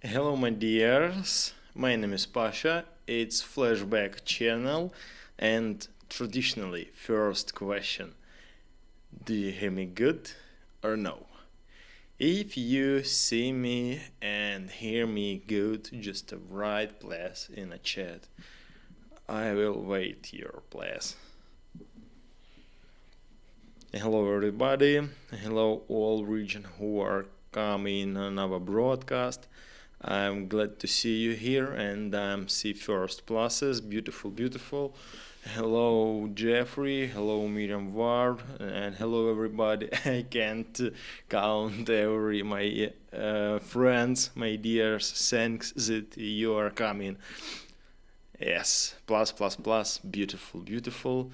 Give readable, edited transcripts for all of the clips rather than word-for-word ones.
Hello, my dears. My name is Pasha. It's Flashback channel, and traditionally, first question: do you hear me good or no? If you see me and hear me good, just write please in a chat. I will wait your please. Hello, everybody. Hello, all region who are coming on our broadcast. I'm glad to see you here, and see first pluses. Beautiful, beautiful. Hello, Jeffrey. Hello, Miriam Ward, and hello, everybody. I can't count every my friends, my dears. Thanks that you are coming. Yes, plus, plus, plus. Beautiful, beautiful.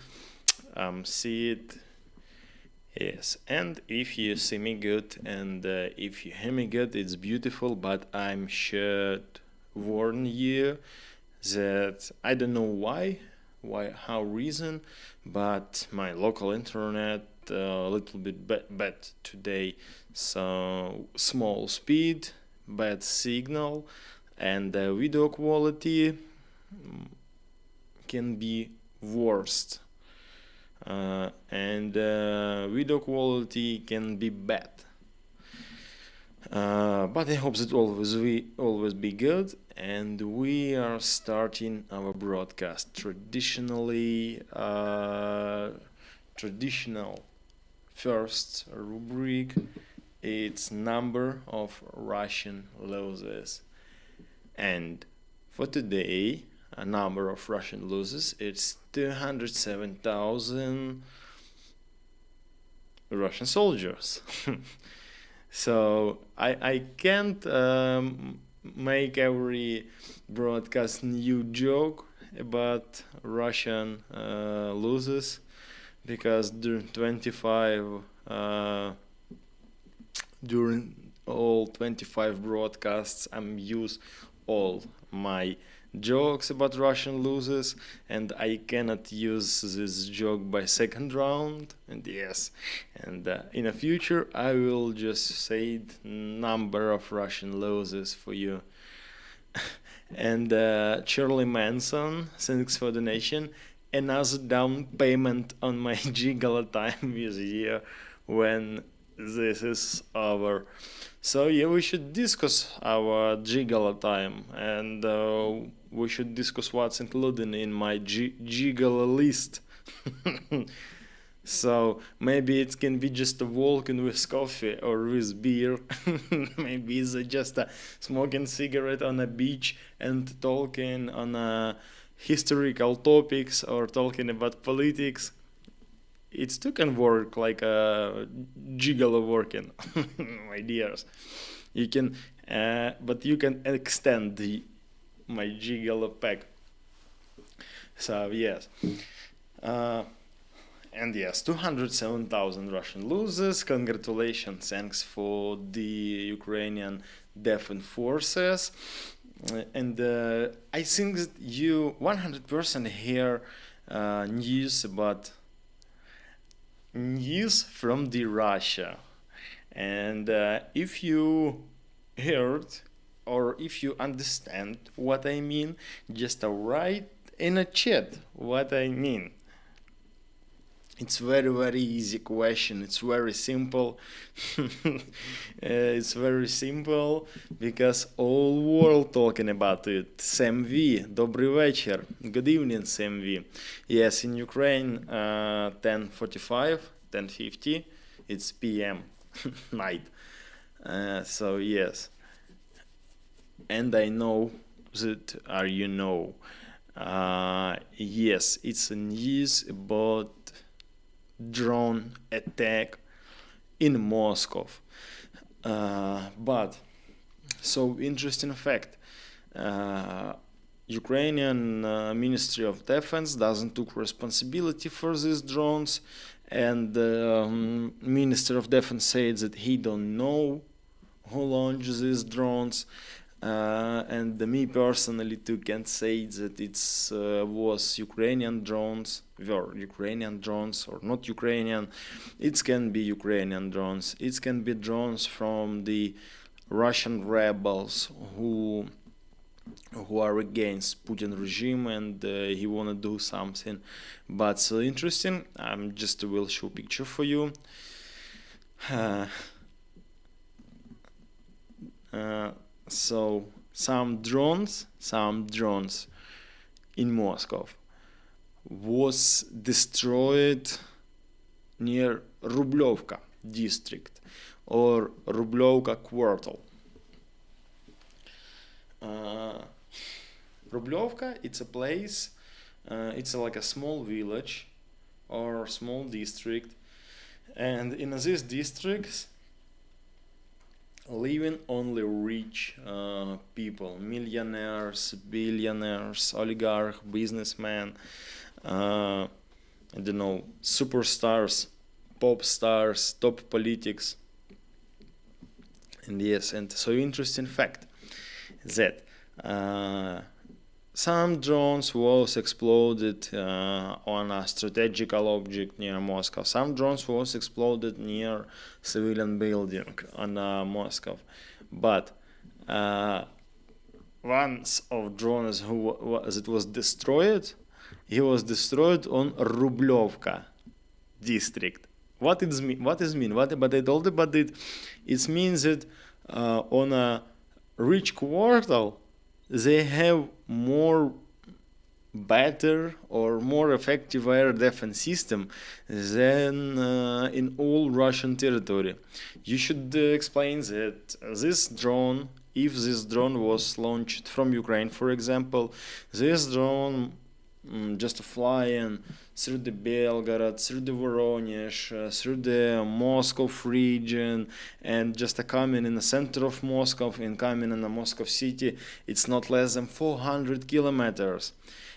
See it. Yes, and if you see me good and if you hear me good, it's beautiful, but I'm should warn you that I don't know how reason, but my local internet a little bit bad today, so small speed, bad signal, and video quality can be worst, and video quality can be bad. But I hope that always be good, and we are starting our broadcast traditional first rubric. It's number of Russian losses, and for today a number of Russian losses. It's 207,000 Russian soldiers. So I can't make every broadcast new joke about Russian losses, because during all 25 broadcasts I'm use all my jokes about Russian losers, and I cannot use this joke by second round. And yes, and in the future I will just say the number of Russian losers for you. And Charlie Manson, thanks for donation. Another down payment on my Gigala time this year when this is over. So yeah, we should discuss our Gigala time, and we should discuss what's included in my Gigala list. So maybe it can be just a walking with coffee or with beer. Maybe it's just a smoking cigarette on a beach and talking on historical topics or talking about politics. It too can work like a gigolo working, my dears. You can, but you can extend my gigolo pack. So yes, and yes, 207,000 Russian losers. Congratulations, thanks for the Ukrainian defense forces. And I think that you 100% hear news from the Russia, and if you heard or if you understand what I mean, just write in a chat what I mean. It's very easy question. It's very simple. It's very simple because all world talking about it. Sam V, добрий вечір. Good evening, Sam V. Yes, in Ukraine, 10:45, 10:50. It's PM, night. So yes, and I know that you know. Yes, it's a news about drone attack in Moscow. But so interesting fact. Ukrainian Ministry of Defense doesn't took responsibility for these drones, and Minister of Defense said that he don't know who launched these drones. And me personally too can say that it's was Ukrainian drones, were Ukrainian drones or not Ukrainian. It can be Ukrainian drones. It can be drones from the Russian rebels who are against Putin regime, and he wanna do something. But so interesting. I'm just will show picture for you. So some drones in Moscow was destroyed near Rublovka district or Rublovka quarter. Rublovka, it's a place, it's like a small village or small district, and in this district living only rich people, millionaires, billionaires, oligarch, businessmen, I don't know, superstars, pop stars, top politics. And yes, and so interesting fact that some drones was exploded on a strategical object near Moscow. Some drones was exploded near civilian building on Moscow. But one of drones that was destroyed, he was destroyed on Rublovka district. What is mean? But I told you, but it means that on a rich quarter they have more better or more effective air defense system than in all Russian territory. You should explain that this drone, if this drone was launched from Ukraine, for example, this drone just flying through the Belgorod, through the Voronezh, through the Moscow region, and just coming in the center of Moscow and coming in the Moscow city, it's not less than 400 kilometers.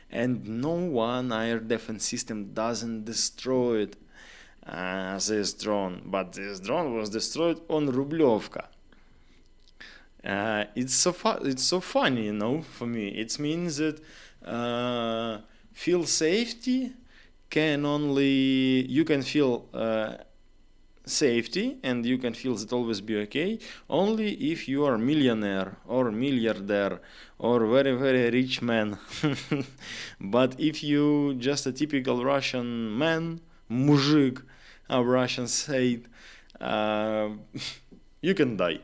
And no one air defense system doesn't destroy it, this drone. But this drone was destroyed on Rublovka. It's so funny, for me. It means that feel safety you can feel safety, and you can feel that always be okay only if you are millionaire or milliardaire or very very rich man. But if you just a typical Russian man, muzhik, how Russians say it, you can die.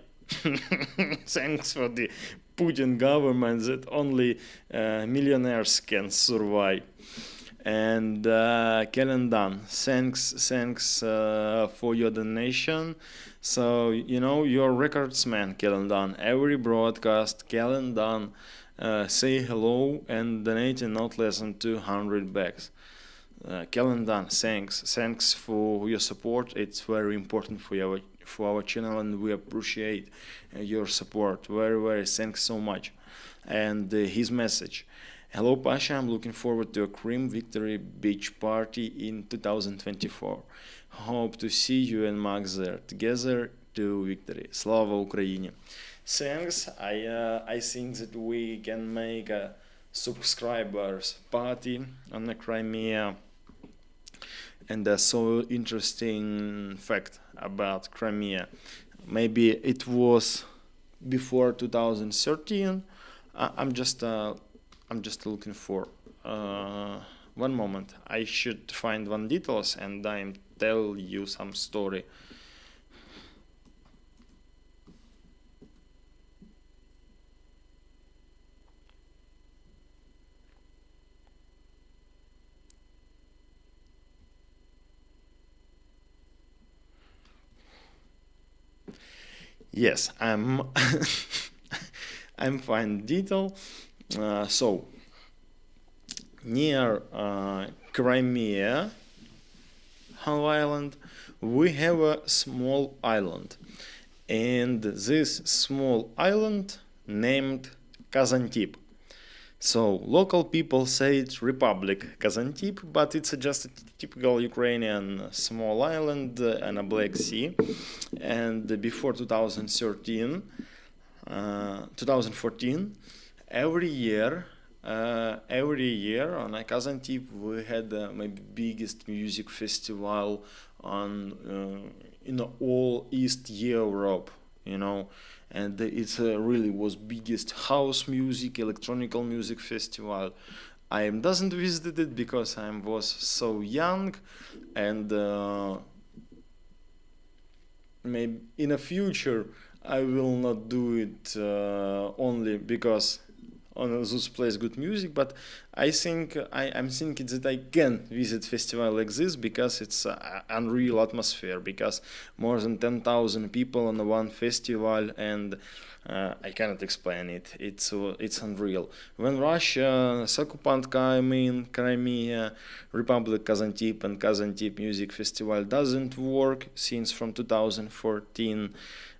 Thanks for the Putin government that only millionaires can survive. And Kaliningrad, thanks for your donation. So you're recordsman, Kaliningrad. Every broadcast, Kaliningrad say hello and donating not less than 200 bucks. Kaliningrad, thanks for your support. It's very important for our channel, and we appreciate your support. Very very thanks so much. And his message: hello Pasha, I'm looking forward to a Crimea victory beach party in 2024. Hope to see you and Max there together to victory. Slava Ukraini. Thanks. I think that we can make a subscribers party on the Crimea. And a so interesting fact about Crimea. Maybe it was before 2013. I'm just looking for one moment. I should find one details and I tell you some story. Yes, I'm fine detail. So near Crimea island, we have a small island, and this small island named Kazantip. So local people say it's Republic Kazantip, but it's just a typical Ukrainian small island and a Black Sea. And before 2014, every year on Kazantip we had maybe biggest music festival on in all East Europe. and it's really was biggest house music, electronical music festival. I doesn't visit it because I was so young, and maybe in the future I will not do it only because on those plays good music, but I think I'm thinking that I can visit festival like this because it's unreal atmosphere, because more than 10,000 people on one festival, and I cannot explain it. It's unreal. When Russia, occupant came in Crimea, Republic Kazantip and Kazantip Music Festival doesn't work since from 2014,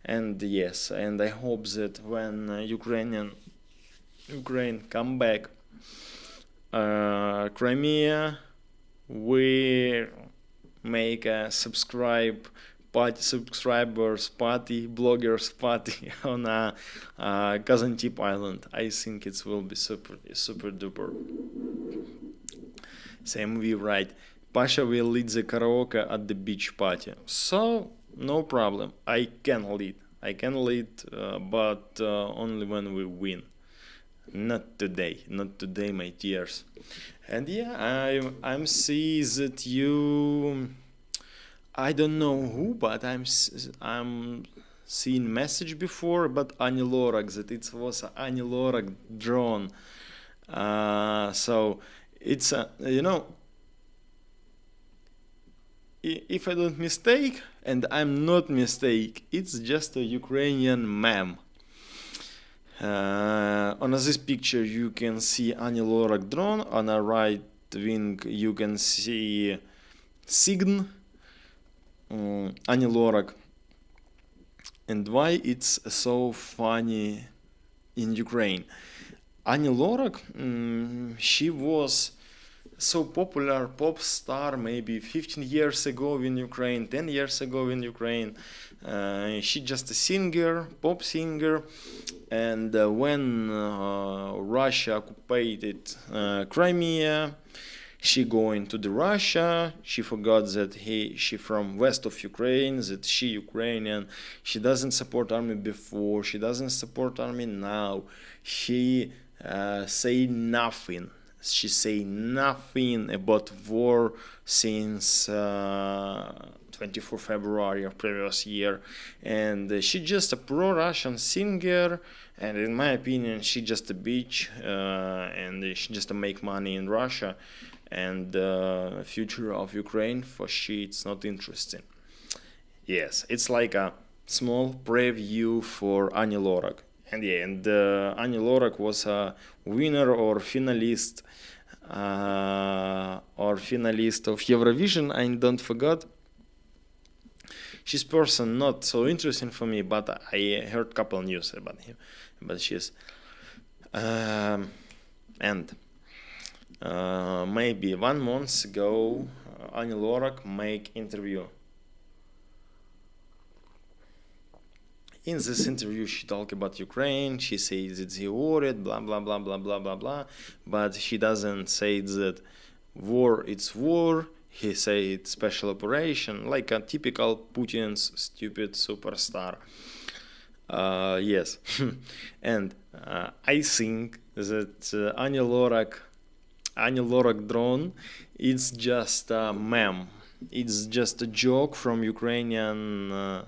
and yes, and I hope that when Ukraine come back, Crimea, we make a subscribers party, bloggers party on Kazantip Island. I think it will be super duper. Same we right. Pasha will lead the karaoke at the beach party. So no problem. I can lead, but only when we win. Not today, my dears. And yeah, I'm see that you. I don't know who, but I'm seeing message before about Ani Lorak, that it was Ani Lorak drone. So it's if I don't mistake, and I'm not mistake, it's just a Ukrainian meme. On this picture you can see Ani Lorak drone. On the right wing you can see Sign, Ani Lorak. And why it's so funny in Ukraine? Ani Lorak, she was so popular pop star maybe 15 years ago in Ukraine, 10 years ago in Ukraine. She just a singer, pop singer, and when Russia occupied Crimea, she going to the Russia. She forgot that she from west of Ukraine, that she Ukrainian. She doesn't support army before. She doesn't support army now. She say nothing. She say nothing about war since 24 February of previous year, and she just a pro-Russian singer, and in my opinion she just a bitch, and she just make money in Russia, and future of Ukraine for she it's not interesting. Yes, it's like a small preview for Ani Lorak. And yeah, and Ani Lorak was a winner or finalist of Eurovision. I don't forgot. She's person not so interesting for me, but I heard couple news about him, about she's and maybe 1 month ago, Ani Lorak make interview. In this interview, she talked about Ukraine. She says it's worried, blah blah blah blah blah blah blah. But she doesn't say that war. It's war. He say it's special operation, like a typical Putin's stupid superstar. Yes, and I think that Ani Lorak drone, it's just a meme. It's just a joke from Ukrainian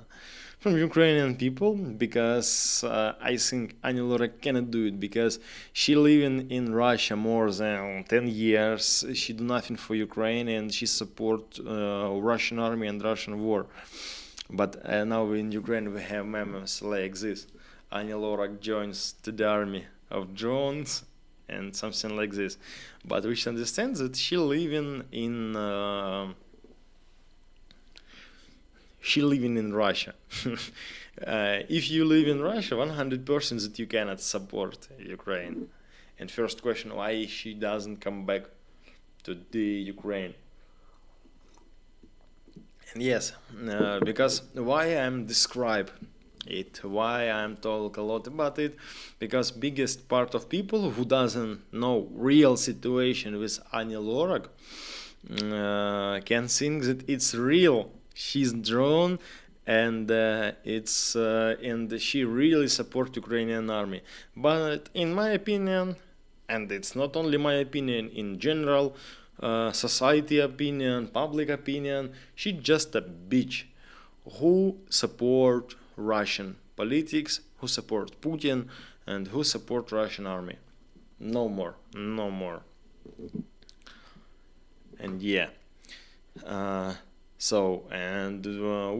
people, because I think Ani Lorak cannot do it because she living in Russia more than 10 years. She do nothing for Ukraine and she support Russian army and Russian war. But now in Ukraine we have memes like this. Ani Lorak joins to the army of drones and something like this. But we should understand that she living in Russia. If you live in Russia, 100% that you cannot support Ukraine. And first question, why she doesn't come back to the Ukraine? And yes, because why I'm describe it, why I'm talk a lot about it, because biggest part of people who doesn't know real situation with Ani Lorak can think that it's real. She's drone and and she really support Ukrainian army. But in my opinion, and it's not only my opinion, in general, society opinion, public opinion, she's just a bitch who support Russian politics, who support Putin, and who support Russian army. No more, no more. And yeah,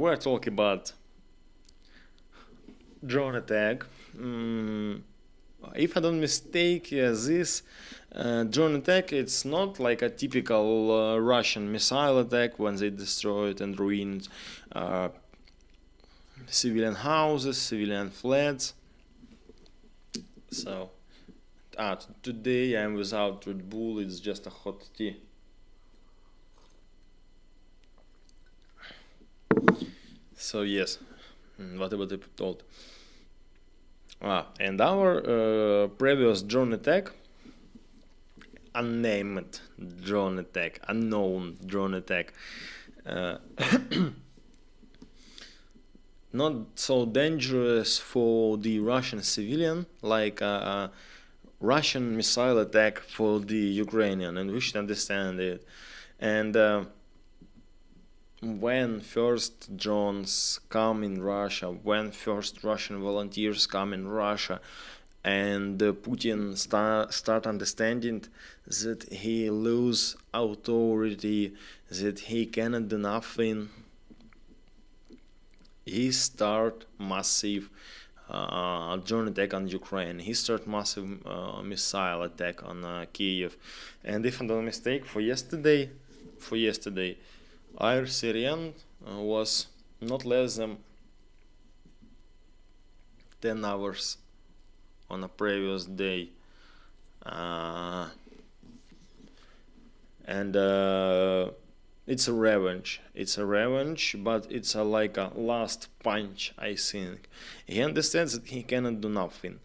we're talking about drone attack. If I don't mistake, this drone attack, it's not like a typical Russian missile attack when they destroyed and ruined civilian houses, civilian flats. So, today I'm without Red Bull, it's just a hot tea. So yes, what about the told? And our previous drone attack, unnamed drone attack, unknown drone attack, not so dangerous for the Russian civilian like a Russian missile attack for the Ukrainian, and we should understand it. And when first drones come in Russia, when first Russian volunteers come in Russia, and Putin start understanding that he lose authority, that he cannot do nothing, he start massive drone attack on Ukraine. He start massive missile attack on Kiev. And if I'm not mistaken, for yesterday, Air Syrian was not less than 10 hours on a previous day. It's a revenge. But it's like a last punch, I think. He understands that he cannot do nothing.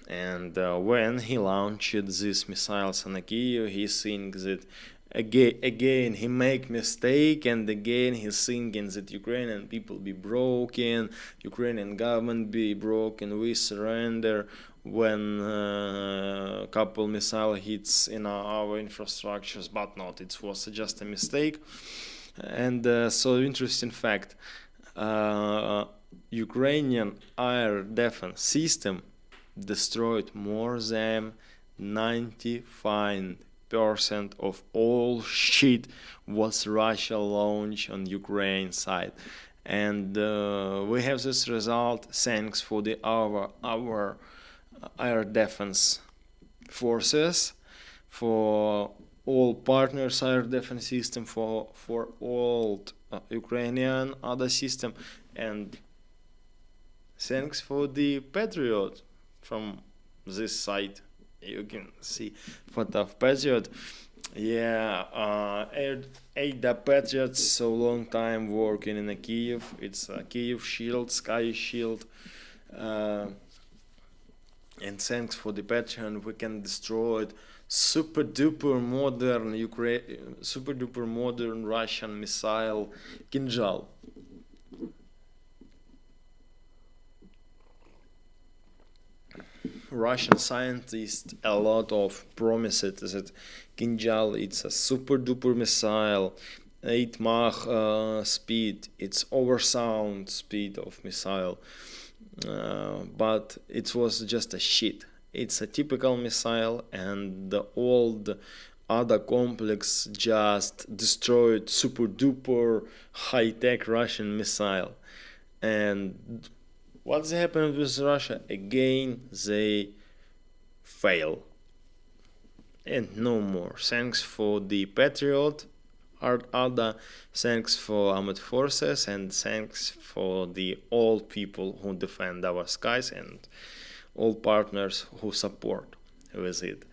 And when he launched these missiles on Kyiv, he thinks that again he make mistake, and again he's thinking that Ukrainian people be broken, Ukrainian government be broken, we surrender when a couple missile hits in our infrastructures, but not, it was just a mistake. And so interesting fact, Ukrainian air defense system destroyed more than 95% of all shit was Russia launched on Ukraine side. And we have this result thanks for our air defense forces, for all partners air defense system, for all Ukrainian other system, and thanks for the Patriot from this side. You can see photo of Patriot. The Patriots so long time working in a Kyiv. It's a Kyiv shield, sky shield. And thanks for the Patriot, we can destroy it. Super duper modern Russian missile Kinjal. Russian scientists a lot of promises that Kinjal it's a super duper missile, 8 Mach speed, it's oversound speed of missile, but it was just a shit. It's a typical missile, and the old other complex just destroyed super duper high tech Russian missile. And what's happened with Russia? Again, they fail. And no more. Thanks for the Patriot, Ada, thanks for armed forces, and thanks for the all people who defend our skies and all partners who support with it.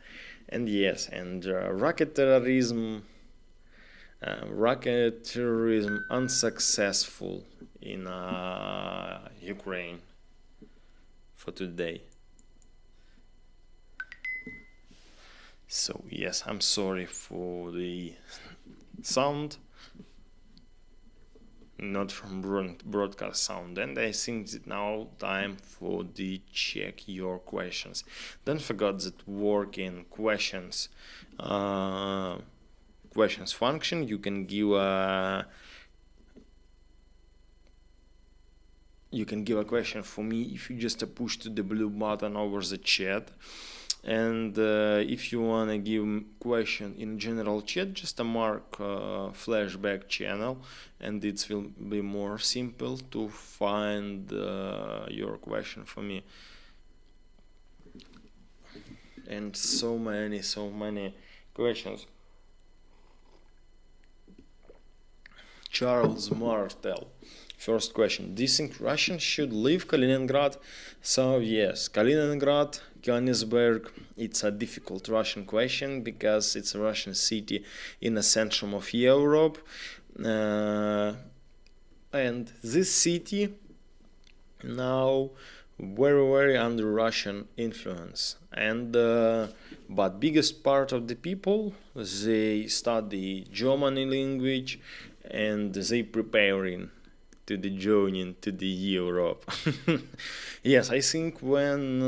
And yes, and rocket terrorism unsuccessful in Ukraine for today. So yes, I'm sorry for the sound. not from broadcast sound. And I think that now time for the check your questions. Don't forget that working questions function. You can give a question for me if you just push to the blue button over the chat. And if you want to give question in general chat, just mark flashback channel, and it will be more simple to find your question for me. And so many questions. Charles Martel. First question. Do you think Russians should leave Kaliningrad? So yes, Kaliningrad, Königsberg, it's a difficult Russian question because it's a Russian city in the center of Europe. And this city now very under Russian influence. And but biggest part of the people, they study German language and they preparing to the joining to the Europe. Yes, I think when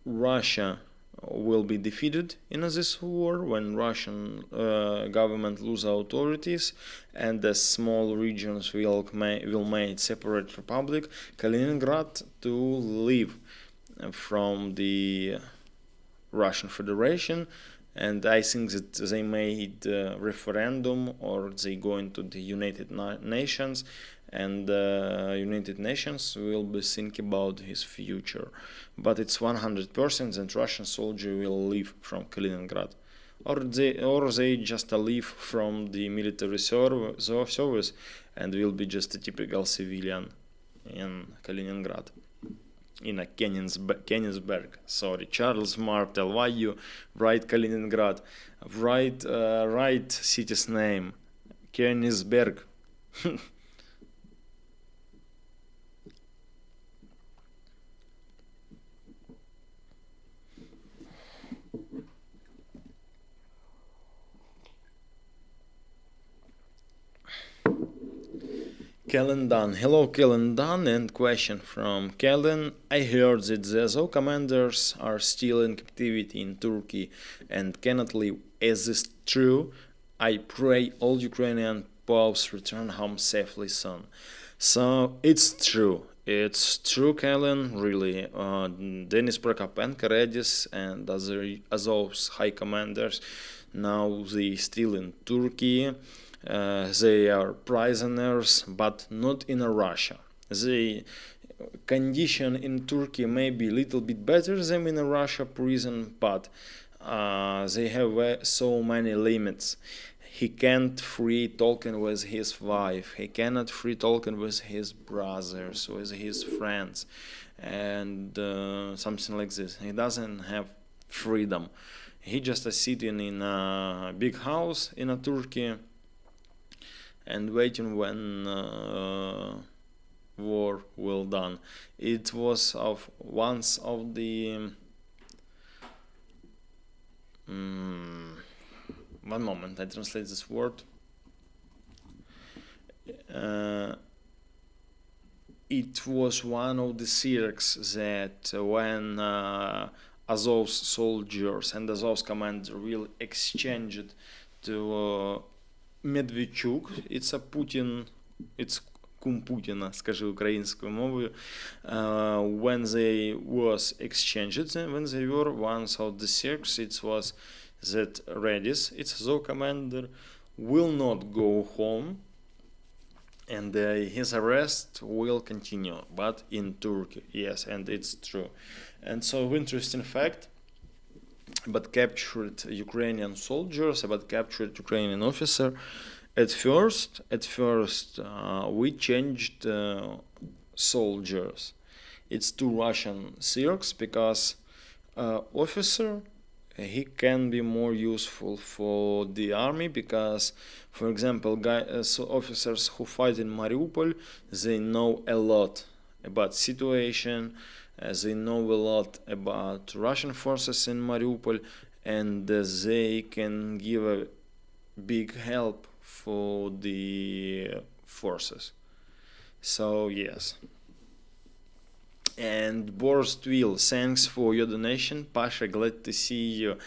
Russia will be defeated in this war, when Russian government lose authorities and the small regions will make separate republic, Kaliningrad to leave from the Russian Federation. And I think that they made a referendum or they go into the United Nations, and United Nations will be thinking about his future. But it's 100% that Russian soldier will leave from Kaliningrad, or they just leave from the military service and will be just a typical civilian in Kaliningrad. In a Königsberg. Sorry, Charles Martel. Why you write Kaliningrad? Write city's name. Königsberg. Kellen Dunn. Hello, Kellen Dunn, and question from Kellen. I heard that the Azov commanders are still in captivity in Turkey and cannot leave. Is this true? I pray all Ukrainian pows return home safely soon. So it's true. It's true, Kellen, really. Denis Prokopenko, Redis, and other Azov's high commanders, now they still in Turkey. They are prisoners, but not in Russia. The condition in Turkey may be a little bit better than in a Russia prison, but they have so many limits. He can't free talking with his wife. He cannot free talking with his brothers, with his friends, and something like this. He doesn't have freedom. He just sitting in a big house in a Turkey and waiting when war will done. It was of once of the one moment, I translate this word. It was one of the circs that when Azov's soldiers and Azov's commander will exchange it to Медведчук, it's a Putin, it's кум Путіна, скажи українською мовою, when they was exchanged, when they were once of the circs, it was that Redis, its Azov commander, will not go home, and his arrest will continue, but in Turkey, yes, and it's true. And so interesting fact, but captured Ukrainian soldiers, but captured Ukrainian officer. At first, we changed soldiers. It's two Russian circs because officer, he can be more useful for the army because, for example, officers who fight in Mariupol, they know a lot about situation. They know a lot about Russian forces in Mariupol, and they can give a big help for the forces. So yes. And Boris Twill, thanks for your donation. Pasha, glad to see you.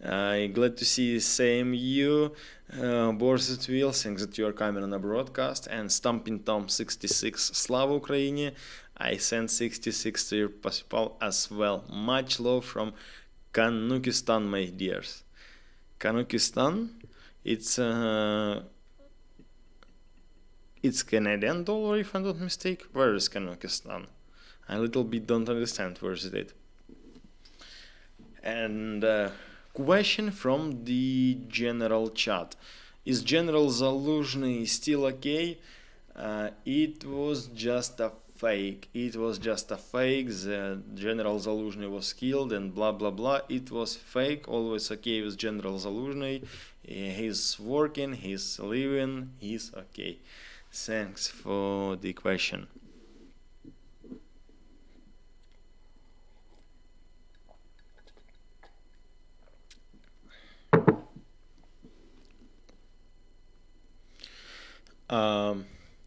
Glad to see same you. Boris Twill, thanks that you are coming on a broadcast. And Stomping Tom 66, Slava Ukraini. I sent 66 to your people as well. Much love from Kanukistan, my dears. Kanukistan, it's Canadian dollar, if I'm not mistaken. Where is Kanukistan? I a little bit don't understand where is it. And question from the general chat: is General Zaluzhny still okay? It was just a fake. It was just a fake. The General Zaluzhny was killed and blah blah blah. It was fake. Always okay with General Zaluzhny. He's working. He's living. He's okay. Thanks for the question.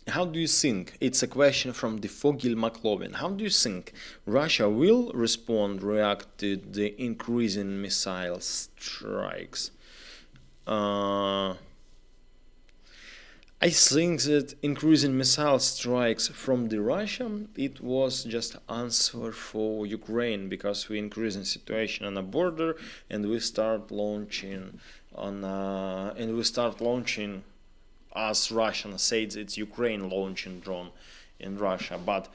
How do you think? It's a question from the Fogil McLovin. How do you think Russia will react to the increasing missile strikes? I think that increasing missile strikes from the Russia, it was just answer for Ukraine, because we increasing situation on the border and we start launching as Russian says it's Ukraine launching drone in Russia, but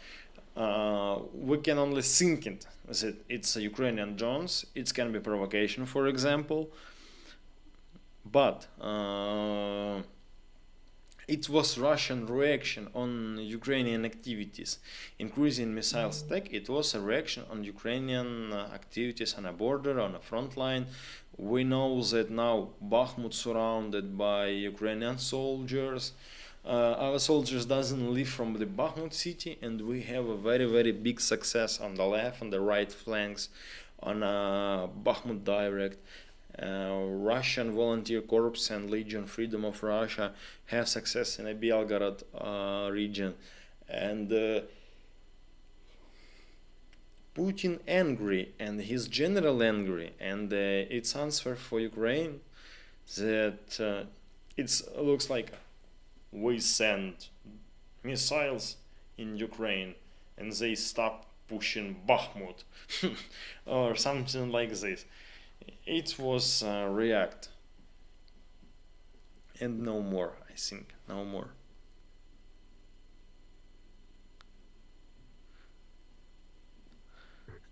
we can only think it that it's Ukrainian drones. It can be provocation, for example, but it was Russian reaction on Ukrainian activities. Increasing missile attack, it was a reaction on Ukrainian activities on a border, on a front line. We know that now Bakhmut surrounded by Ukrainian soldiers. Our soldiers doesn't leave from the Bakhmut city, and we have a very, very big success on the left and the right flanks on Bakhmut direct. Russian Volunteer Corps and Legion Freedom of Russia have success in the Belgorod region, and Putin angry and his general angry, and it's answer for Ukraine that it looks like we send missiles in Ukraine and they stop pushing Bakhmut or something like this. It was react and no more. I think no more.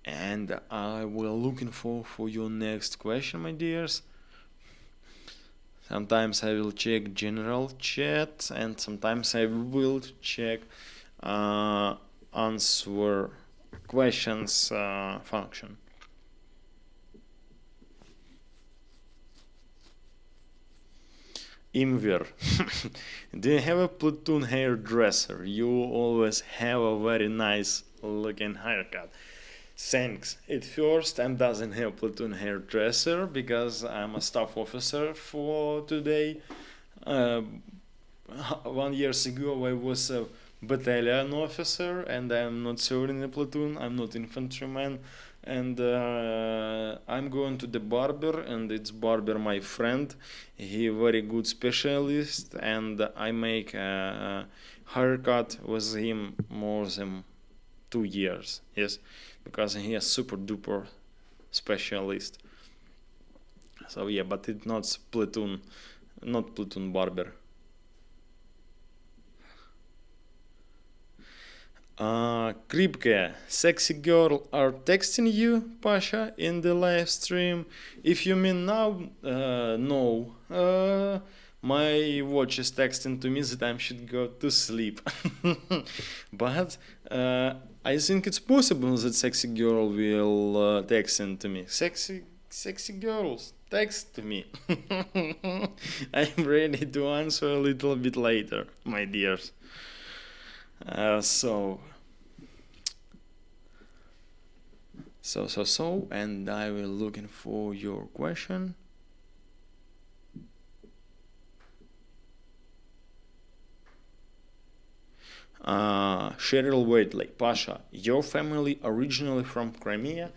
And I will looking for your next question, my dears. Sometimes I will check general chat, and sometimes I will check answer questions function. Imver, do you have a platoon hairdresser? You always have a very nice looking haircut. Thanks. At first, I doesn't have platoon hairdresser because I'm a staff officer for today. 1 year ago, I was a battalion officer, and I'm not serving in a platoon. I'm not infantryman, and I'm going to the barber, and it's barber my friend. He very good specialist, and I make a haircut with him more than 2 years. Yes, because he is super duper specialist. So yeah, but it's not platoon barber. Kripke, sexy girl are texting you, Pasha, in the live stream. If you mean now, no. My watch is texting to me that I should go to sleep. But I think it's possible that sexy girl will texting to me. Sexy girls, text to me. I'm ready to answer a little bit later, my dears. So, and I will looking for your question. Cheryl Waitley, Pasha, your family originally from Crimea?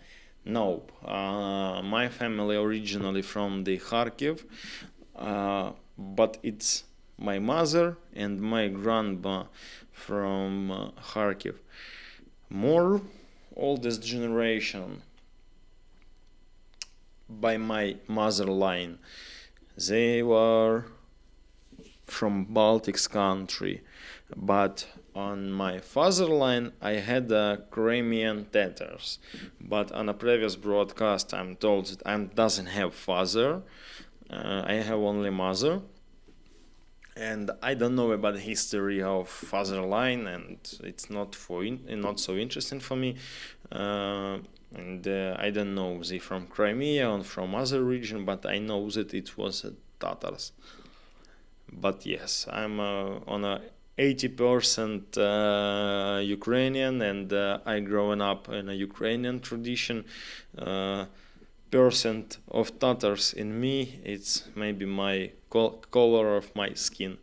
Nope. My family originally from the Kharkiv, but it's my mother and my grandma from Kharkiv. More oldest generation by my mother line. They were from Baltics country, but on my father line I had Crimean Tatars. But on a previous broadcast I'm told that I doesn't have father, I have only mother. And I don't know about the history of father line, and it's not so interesting for me. And I don't know they from Crimea or from other region, but I know that it was Tatars. But yes, I'm on a 80% Ukrainian, and I growing up in a Ukrainian tradition. Percent of Tatars in me, it's maybe my color of my skin.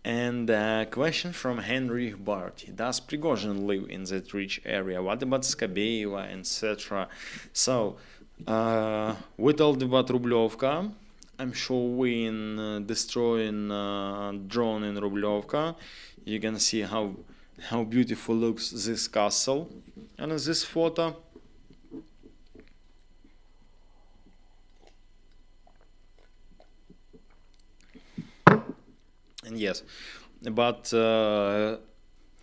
And a question from Henry Barty. Does Prigozhin live in that rich area? What about Skabeyeva, etc.? So, we told about Rublyovka. I'm showing destroying drone in Rublyovka. You can see how beautiful looks this castle and this photo. And yes, but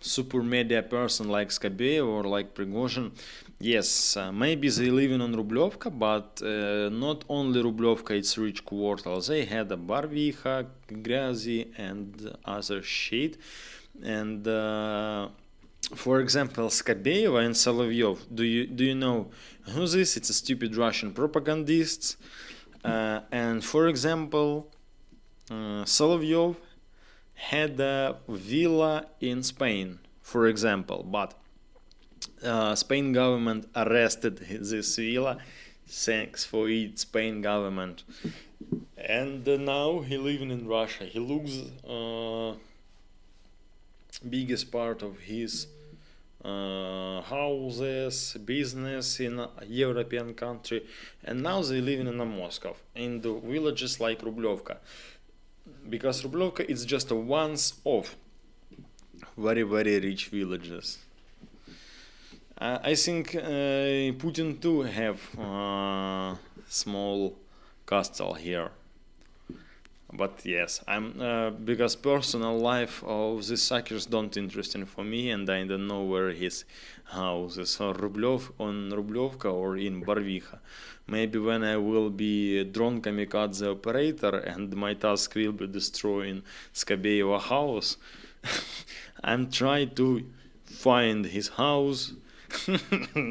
super media person like Skabyev or like Prigozhin, yes, maybe they living on Rublyovka, but not only Rublyovka, it's rich quarter. They had a Barviha, Grazi and other shit. And for example, Skabeyeva and Solovyov, do you know who this? It's a stupid Russian propagandists. And for example, Solovyov had a villa in Spain, for example, but Spain government arrested this villa. Thanks for it, Spain government. And now he living in Russia. He looks biggest part of his houses, business in a European country, and now they living in Moscow, in the villages like Rublyovka, because Rublyovka is just a once of very rich villages. I think Putin too have small castle here. But yes, I'm because personal life of these suckers don't interesting for me, and I don't know where his house is on Rublyovka or in Barviha. Maybe when I will be a drone kamikaze operator and my task will be destroying Skabeyeva house, I'm trying to find his house.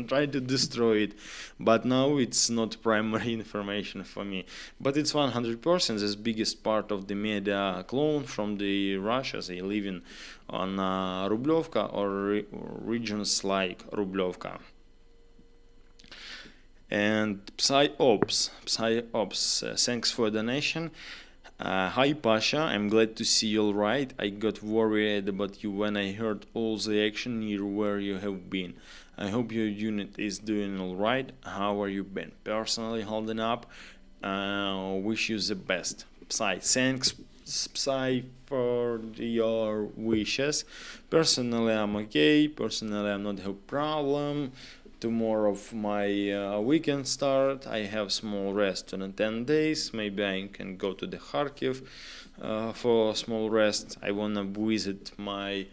Try to destroy it, but now it's not primary information for me. But it's 100% the biggest part of the media clone from the Russia. They living on Rublyovka or regions like Rublyovka. And Psyops, thanks for donation. Hi Pasha, I'm glad to see you alright. I got worried about you when I heard all the action near where you have been. I hope your unit is doing alright. How are you been? Personally holding up. Wish you the best. Psy, thanks Psy for your wishes. Personally I'm okay. Personally I'm not have problem. Tomorrow my weekend start. I have small rest in 10 days. Maybe I can go to the Kharkiv for a small rest. I wanna visit my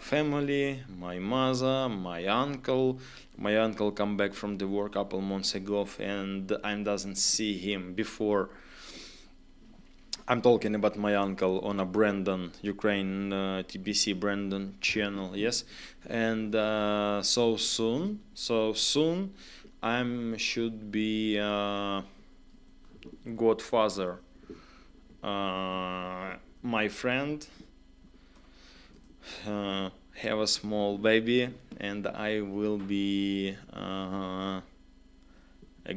family, my mother, my uncle. My uncle come back from the war a couple months ago, and I doesn't see him before. I'm talking about my uncle on a Brandon Ukraine TBC Brandon channel, yes. And so soon I should be godfather. My friend have a small baby, and I will be a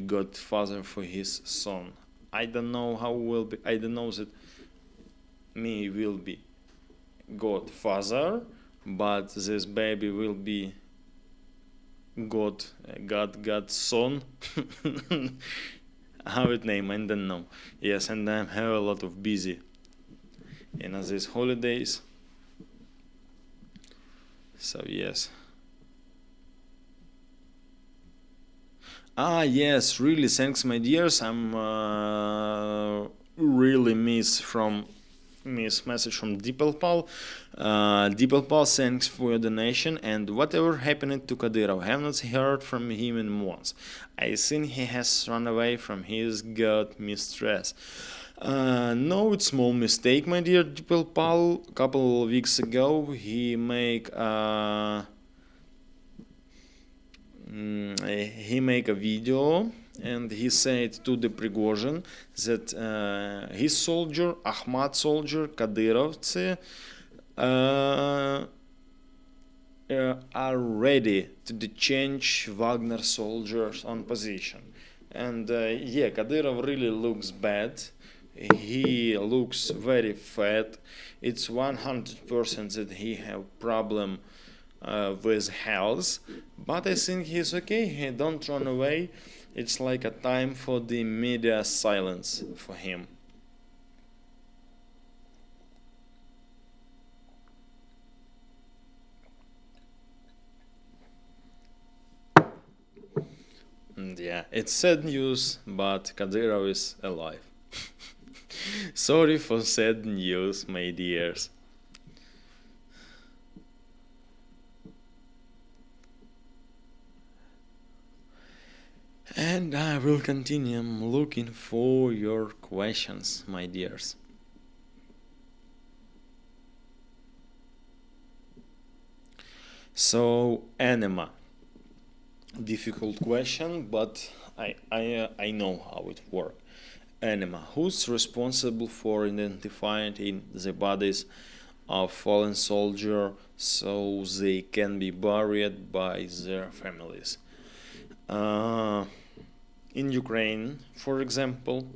godfather for his son. I don't know how will be. I don't know that me will be godfather, but this baby will be God son. How it name? I don't know. Yes, and I have a lot of busy in these holidays. So yes. Yes, really, thanks, my dears. I'm really miss message from Deepalpal. Deepalpal, thanks for your donation. And whatever happened to Kadyrov? I have not heard from him in months. I think he has run away from his god mistress. No, it's small mistake, my dear Deepalpal. Couple of weeks ago, he make a video and he said to the Prigozhin that his soldier, Ahmad soldier, Kadyrovцы, are ready to change Wagner soldiers on position. And Kadyrov really looks bad. He looks very fat. It's 100% that he have problem with health, but I think he's okay. He don't run away. It's like a time for the media silence for him. And yeah, it's sad news, but Kadyrov is alive. Sorry for sad news, my dears. And I will continue looking for your questions, my dears. So, anima. Difficult question, but I know how it works. Anima. Who's responsible for identifying the bodies of fallen soldiers so they can be buried by their families? In Ukraine, for example,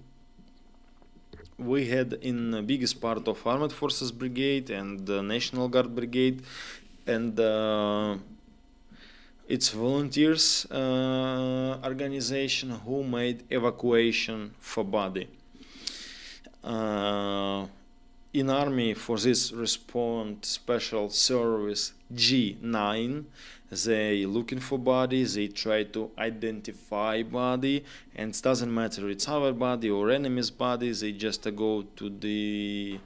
we had in the biggest part of Armed Forces Brigade and the National Guard Brigade and its volunteers organization who made evacuation for body. In army for this respond special service G9. They looking for body, they try to identify body, and it doesn't matter it's our body or enemy's body, they just go to the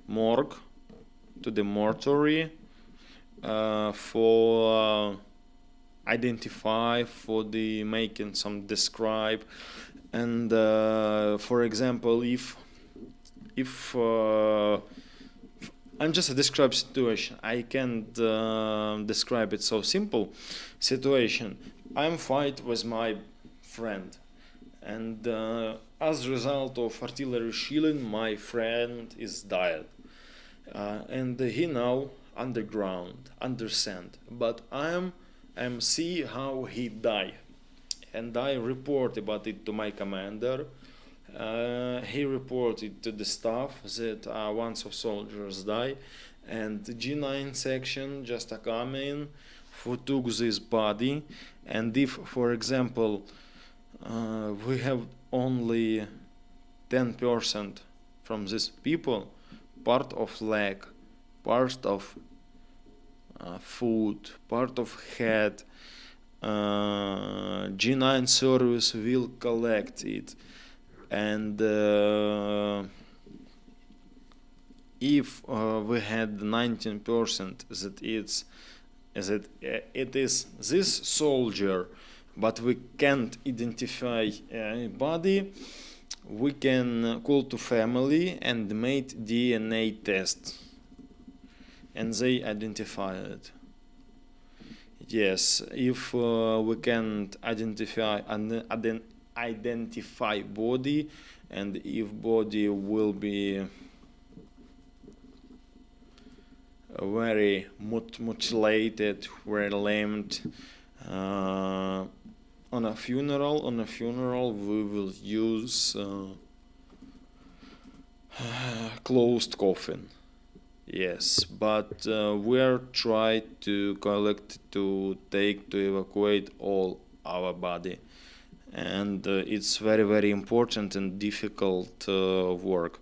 morgue, to the mortuary for identify, for the making some describe. And for example, if I'm just a describe situation. I can't describe it so simple. Situation. I'm fight with my friend, and as a result of artillery shelling, my friend is died, and he now underground, under sand. But I'm see how he died, and I report about it to my commander. He reported to the staff that once of soldiers die, and the G9 section just come in, who took this body, and if, for example, we have only 10% from these people, part of leg, part of foot, part of head, G9 service will collect it. And if we had 19% that it is this soldier, but we can't identify body, we can call to family and make DNA test, and they identify it. Yes, if we can't identify body, and if body will be very mutilated, very limbed, on a funeral we will use closed coffin. Yes, but we are trying to collect to evacuate all our body, and it's very important and difficult work.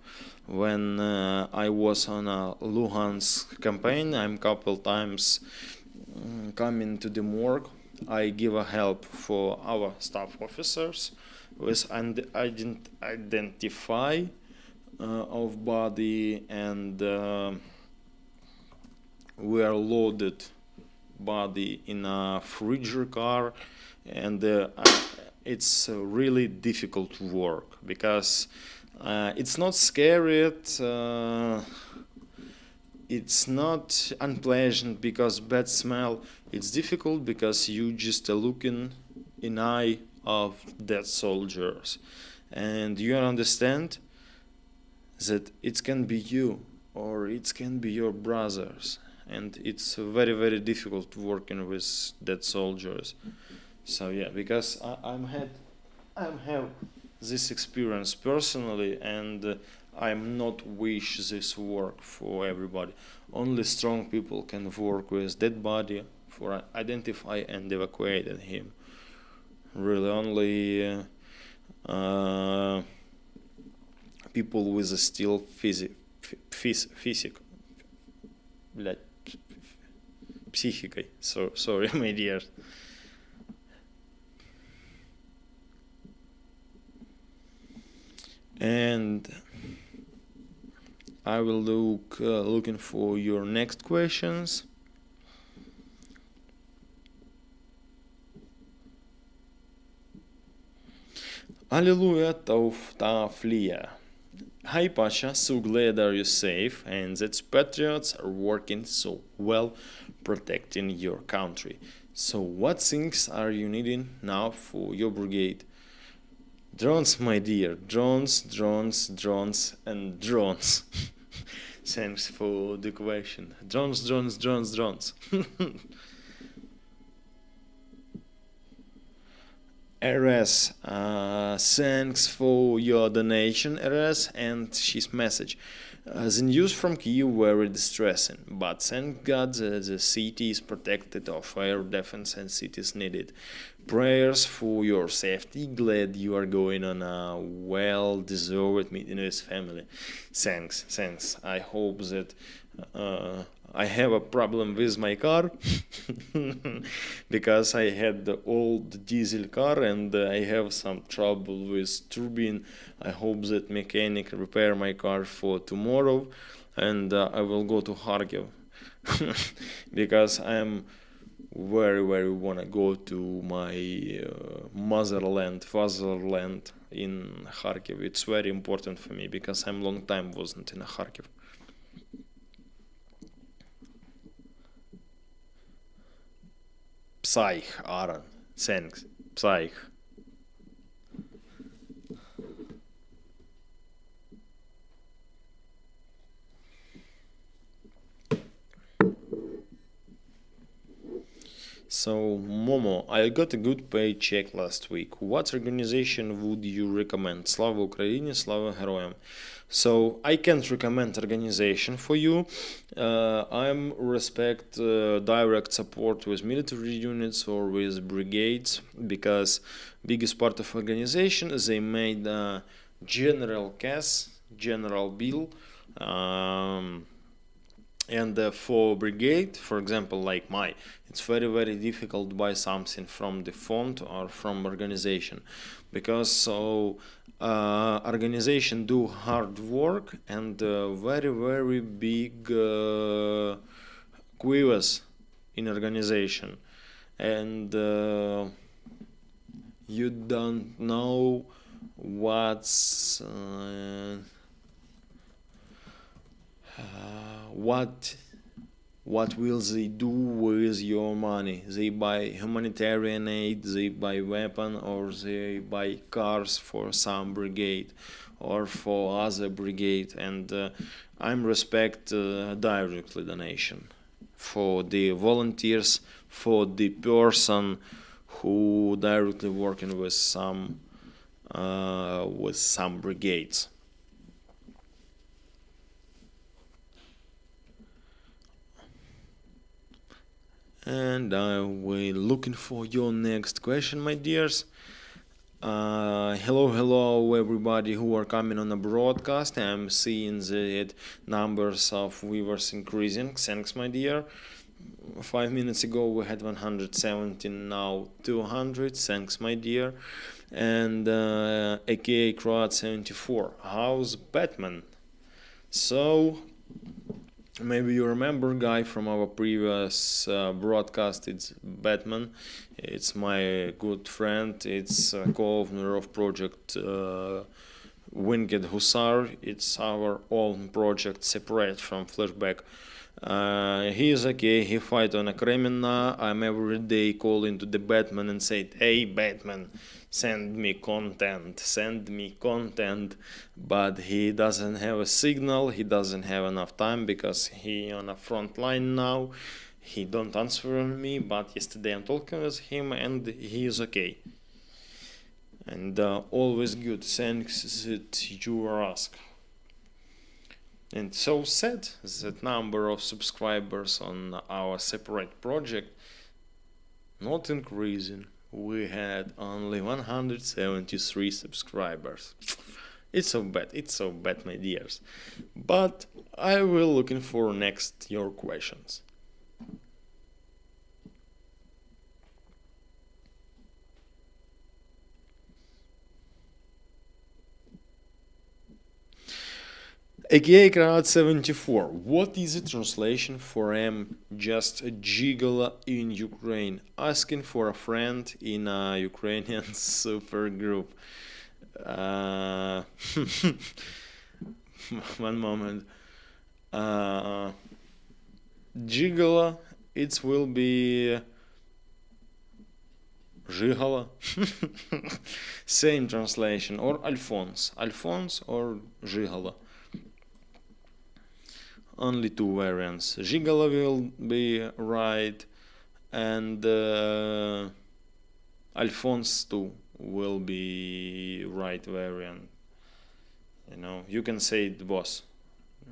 When I was on a Luhansk campaign, I'm couple times coming to the morgue. I give a help for our staff officers with identify of body, and we are loaded body in a fridge car, and it's really difficult work because it's not scary. It's not unpleasant because bad smell. It's difficult because you just looking in eye of dead soldiers, and you understand that it can be you or it can be your brothers, and it's very difficult working with dead soldiers. So yeah, because I have this experience personally, and I'm not wish this work for everybody. Only strong people can work with dead body for identify and evacuate him. Really, only people with a still психикой. So sorry, my dear. And I will looking for your next questions. Alleluia Taflia. Hi Pasha, so glad are you safe and that patriots are working so well protecting your country. So what things are you needing now for your brigade? Drones, my dear, drones, and drones. Thanks for the question. Drones. RS, thanks for your donation, RS, and his message. The news from Kyiv very distressing, but thank God the city is protected of air defense and cities needed. Prayers for your safety. Glad you are going on a well-deserved meeting with family. Thanks. I hope that I have a problem with my car because I had the old diesel car and I have some trouble with turbine. I hope that mechanic repair my car for tomorrow, and I will go to Kharkiv because I am very wanna go to my fatherland in Kharkiv. It's very important for me because I'm long time wasn't in Kharkiv. Psych, Aaron. Thanks. Psych. So, Momo, I got a good paycheck last week. What organization would you recommend? Slava Ukraini, Slava Heroyam. So, I can't recommend organization for you. I'm respect direct support with military units or with brigades, because biggest part of organization they made general cash, general bill. And for brigade, for example, like it's very difficult to buy something from the font or from organization, because organization do hard work and very big queues in organization, and you don't know what's what will they do with your money? They buy humanitarian aid, they buy weapon, or they buy cars for some brigade or for other brigade, and I'm respect directly donation for the volunteers, for the person who directly working with some brigades. And I will looking for your next question, my dears. Hello, everybody who are coming on the broadcast. I'm seeing the numbers of viewers increasing. Thanks, my dear. 5 minutes ago we had 170, now 200. Thanks, my dear. And aka Crowd 74. How's Batman? So maybe you remember Guy from our previous broadcast. It's Batman. It's my good friend. It's co-owner of project Winged Hussar. It's our own project separate from Flashback. He is okay. He fight on a Crimea. I'm every day calling to the Batman and say, "Hey Batman, send me content. But he doesn't have a signal. He doesn't have enough time because he on a front line now. He don't answer me. But yesterday I'm talking with him and he is okay. And always good. Thanks that you ask. And so sad that number of subscribers on our separate project not increasing. We had only 173 subscribers. It's so bad, my dears. But I will looking for next your questions. AKA Crowd 74. What is the translation for I'm just a gigolo in Ukraine? Asking for a friend in a Ukrainian super group. One moment. Gigolo, it will be Жигало. Same translation. Or Alphonse. Alphonse or Жигало. Only two variants. Gigolo will be right, and Alphonse too will be right variant. You know, you can say it both.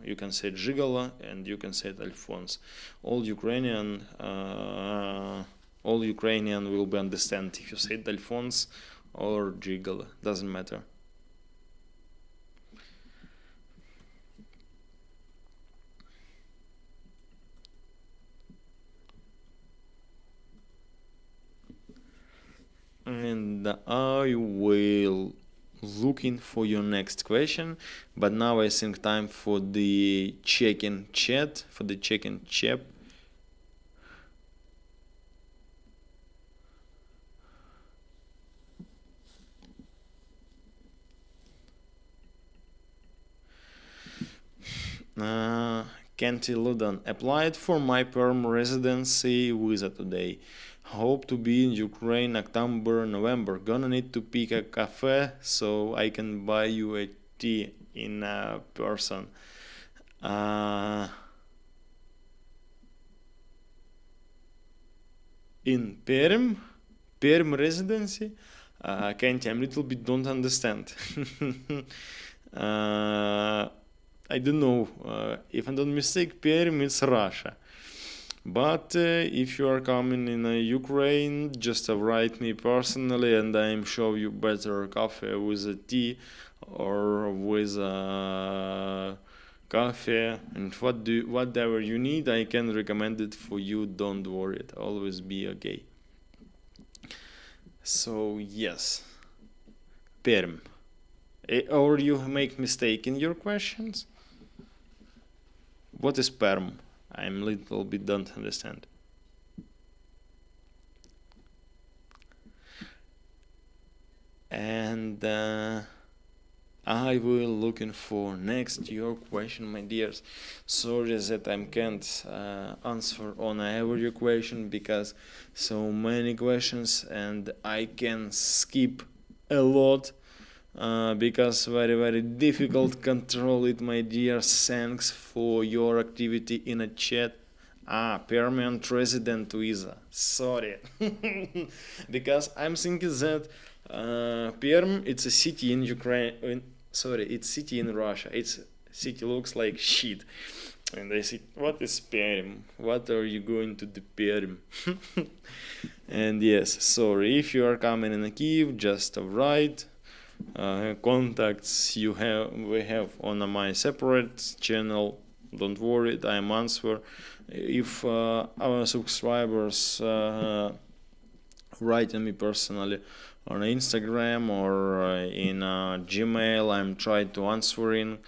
You can say Gigolo and you can say it Alphonse. All Ukrainian will be understand if you say it Alphonse or Gigolo. Doesn't matter. And I will looking for your next question, but now I think time for the check-in chat. Kenty Ludon applied for my perm residency visa today. Hope to be in Ukraine October, November. Gonna need to pick a cafe so I can buy you a tea in person. In Perm residency. Kenty, I'm little bit don't understand. I don't know. If I don't mistake, Perm is Russia. But if you are coming in Ukraine, just write me personally and I'm show you better coffee with a tea or with a coffee, and whatever you need, I can recommend it for you. Don't worry, it always be okay. So yes, Perm. Or you make mistake in your questions? What is Perm? I'm little bit don't understand. And I will looking for next your question, my dears. Sorry that I can't answer on every question because so many questions and I can skip a lot. Because very difficult control it, my dear. Thanks for your activity in a chat. Permanent resident visa. Sorry. Because I'm thinking that Perm, it's a city in Ukraine. Sorry, it's city in Russia. It's city looks like shit. And I say, what is Perm? What are you going to do Perm? And yes, sorry, if you are coming in Kyiv, just write. Contacts we have on my separate channel. Don't worry, I'm answer. If our subscribers write to me personally on Instagram or in Gmail, I'm trying to answering.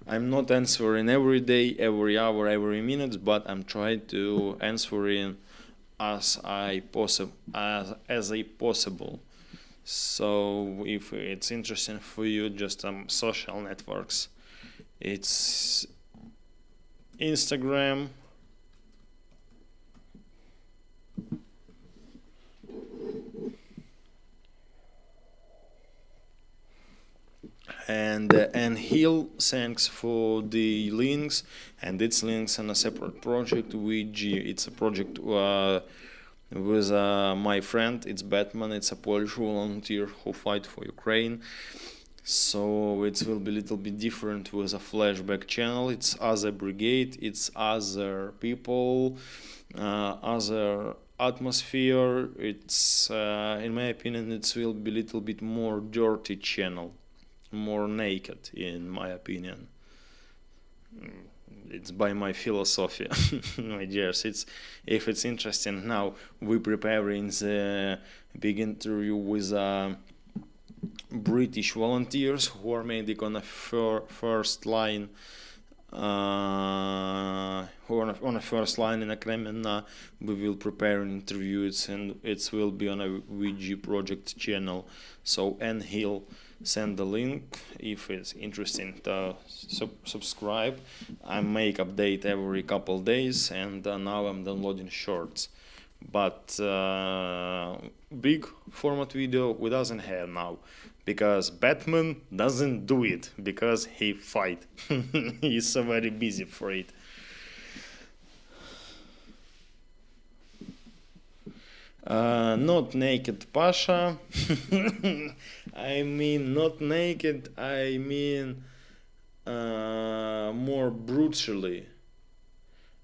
I'm not answering every day, every hour, every minute, but I'm trying to answering as I possible. So if it's interesting for you, just social networks. It's Instagram, and Hill, thanks for the links, and its links on a separate project. It's a project with my friend. It's Batman. It's a Polish volunteer who fight for Ukraine. So it will be a little bit different with a flashback channel. It's other brigade. It's other people, other atmosphere. It's in my opinion, it will be a little bit more dirty channel, more naked in my opinion. It's by my philosophy. My dears, if it's interesting. Now we're preparing the big interview with British volunteers who are mainly on the first line, who are on the first line in Crimea. We will prepare interviews, and it will be on a VG project channel. So N Hill, send the link if it's interesting to subscribe. I make update every couple days, and now I'm downloading shorts, but big format video we doesn't have now, because Batman doesn't do it, because he fight. He's so very busy for it. Not naked Pasha. I mean not naked, I mean more brutally.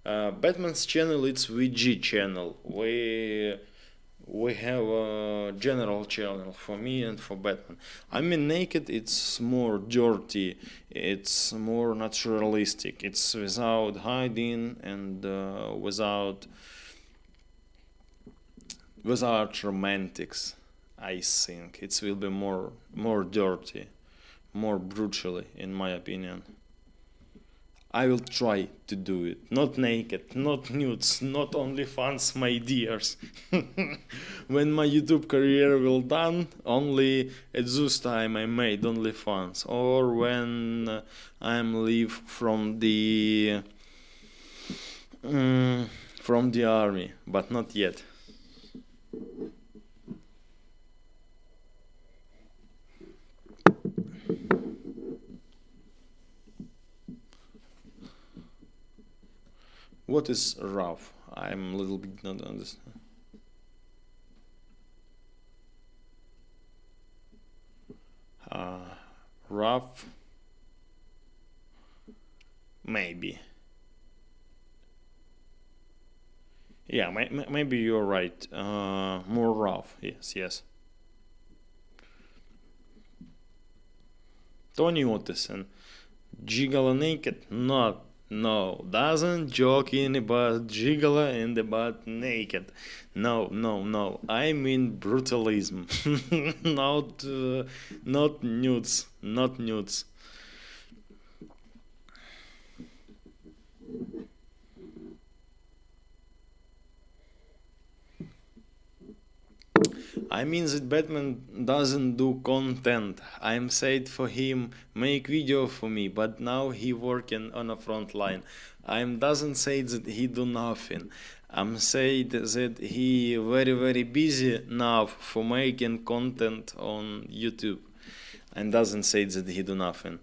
Batman's channel, it's VG channel. We have a general channel for me and for Batman. I mean naked, it's more dirty, it's more naturalistic, it's without hiding and without romantics. I think it will be more dirty, more brutally, in my opinion. I will try to do it. Not naked, not nudes, not OnlyFans, my dears. When my YouTube career will done, only at this time I made OnlyFans, or when I'm leave from the army, but not yet. What is rough? I'm a little bit not understand. Rough? Maybe. Yeah, maybe you're right. More rough. Yes. Tony Ottesen. Gigolo naked? No, doesn't joking about gigolo and about naked. No. I mean brutalism. Not nudes. I mean that Batman doesn't do content. I'm said for him make video for me, but now he working on a front line. I'm doesn't say that he do nothing. I'm said that he very busy now for making content on YouTube, and doesn't say that he do nothing.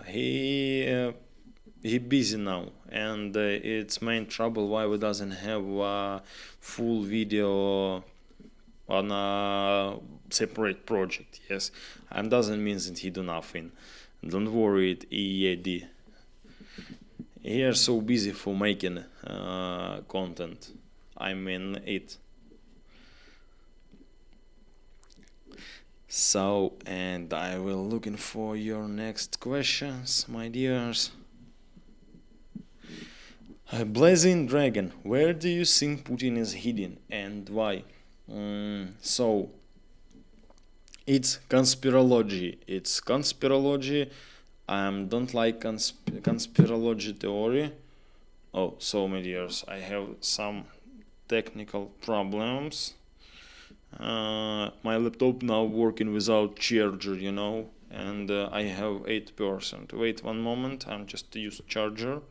He he busy now, and it's main trouble why we doesn't have a full video on a separate project. Yes, and doesn't mean that he do nothing. Don't worry, it EAD. He are so busy for making content. I mean it. So, and I will looking for your next questions, my dears. Blazing Dragon, where do you think Putin is hiding and why? So, it's conspirology. It's conspirology. I don't like conspirology theory. Oh, so my dears, I have some technical problems. My laptop now working without charger, and I have 8%. Wait one moment, I'm just use charger.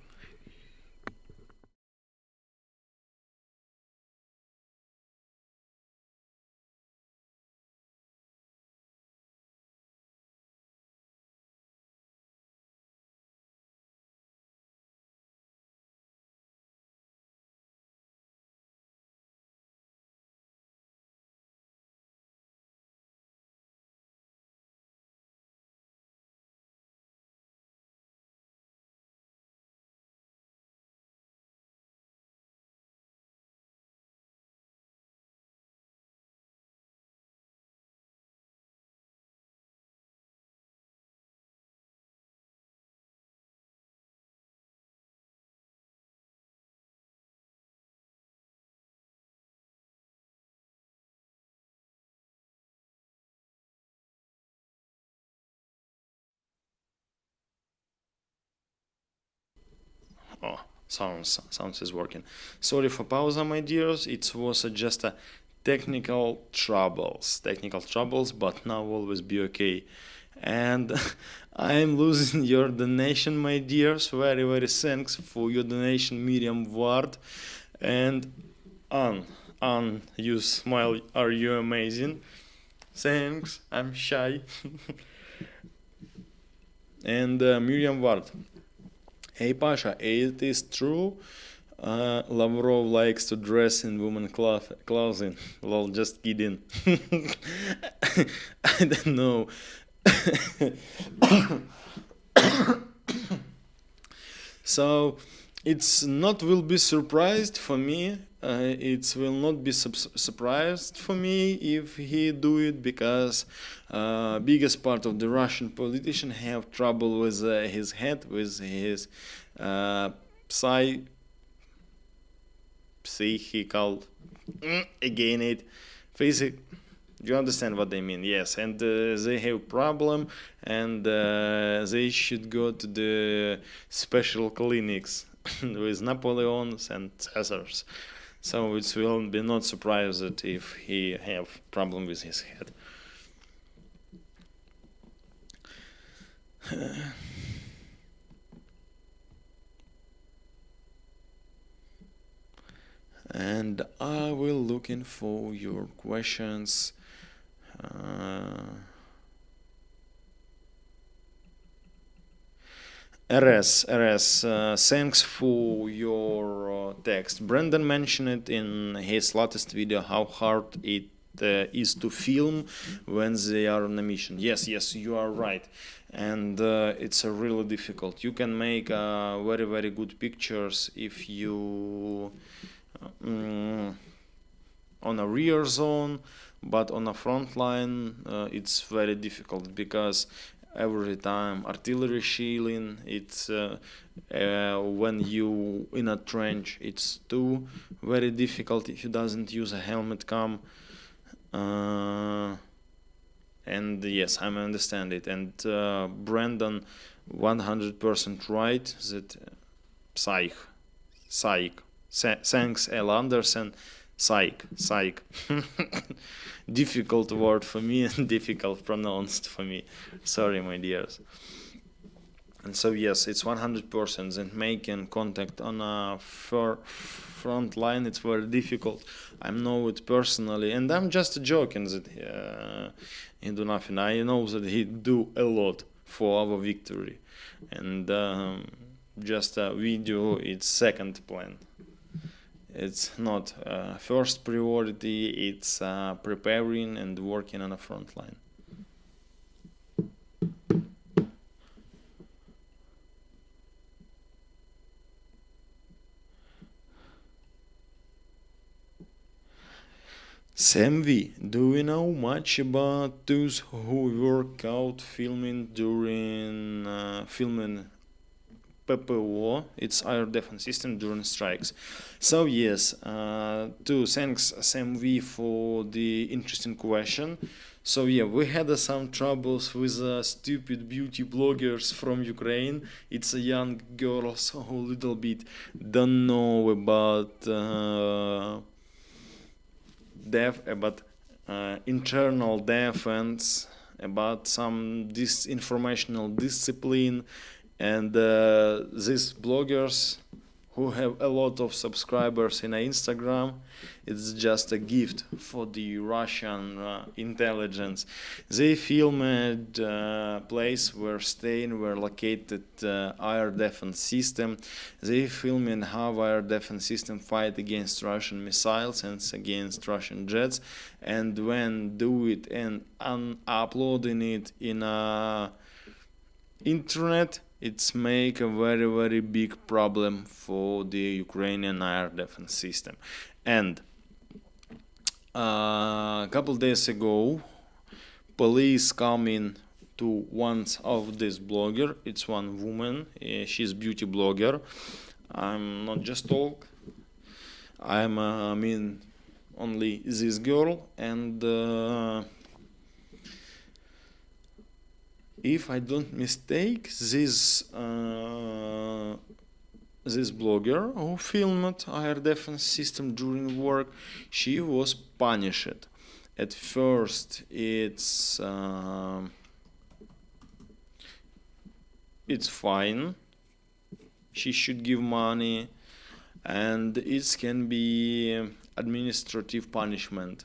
Oh, sounds is working. Sorry for pause, my dears. It was just a technical troubles, but now always be okay. And I'm losing your donation, my dears. Very, very thanks for your donation, Miriam Ward. And you smile. Are you amazing? Thanks. I'm shy. And Miriam Ward. Hey Pasha, it is true. Lavrov likes to dress in women clothing. Lol, just kidding. I don't know. So it's not will be surprised for me. It will not be surprised for me if he do it, because biggest part of the Russian politician have trouble with his head, with his psychical again it physic. You understand what I mean? Yes, and they have problem, and they should go to the special clinics with Napoleons and Caesars. So it will be not surprised if he have problem with his head. And I will looking for your questions. RS, thanks for your text. Brandon mentioned it in his latest video how hard it is to film when they are on a mission. Yes, you are right, and it's really difficult. You can make very, very good pictures if you on a rear zone, but on a front line it's very difficult, because every time artillery shelling, it's when you in a trench, it's too very difficult if you doesn't use a helmet cam. And yes, I understand it. And Brandon 100% right that thanks L. Anderson. Psych. Difficult word for me and difficult pronounced for me. Sorry, my dears. And so yes, it's 100%. And making contact on a front line, it's very difficult. I know it personally, and I'm just joking that he do nothing. I know that he do a lot for our victory, and just a video, it's second plan. It's not first priority, it's preparing and working on a front line. Sam V, do you know much about those who work out filming during filming PPO, its air defense system during strikes? So yes, thanks Sam V for the interesting question. So yeah, we had some troubles with stupid beauty bloggers from Ukraine. It's a young girls who little bit don't know about about internal defense, about some informational discipline, and these bloggers who have a lot of subscribers in Instagram, it's just a gift for the Russian intelligence. They filmed a place where staying were located air defense system. They filming how air defense system fight against Russian missiles and against Russian jets, and when do it and uploading it in internet, it's make a very big problem for the Ukrainian air defense system. And a couple days ago, police coming to one of this blogger. It's one woman. She's beauty blogger. I'm not just talk. I'm only this girl, and if I don't mistake, this blogger who filmed air defense system during work, she was punished. At first, it's fine. She should give money, and it can be administrative punishment.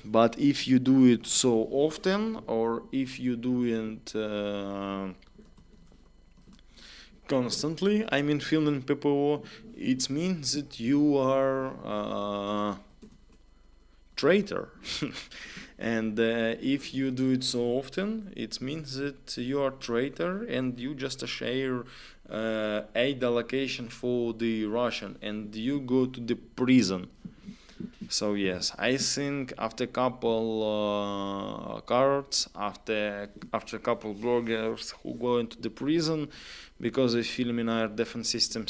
But if you do it so often, or if you do it constantly, filming PPO, it means that you are traitor. And if you do it so often, it means that you are traitor and you just share aid allocation for the Russian, and you go to the prison. So yes, I think after couple cards, after couple bloggers who go into the prison because they film in air defense system,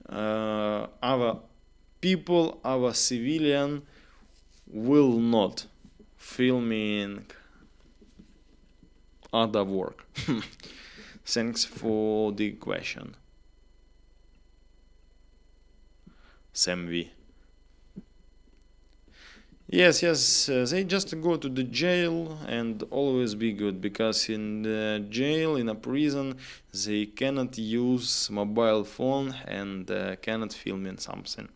our people, our civilian will not filming other work. Thanks for the question, Sam V. Yes, they just go to the jail and always be good, because in the jail, in a prison, they cannot use mobile phone and cannot film in something.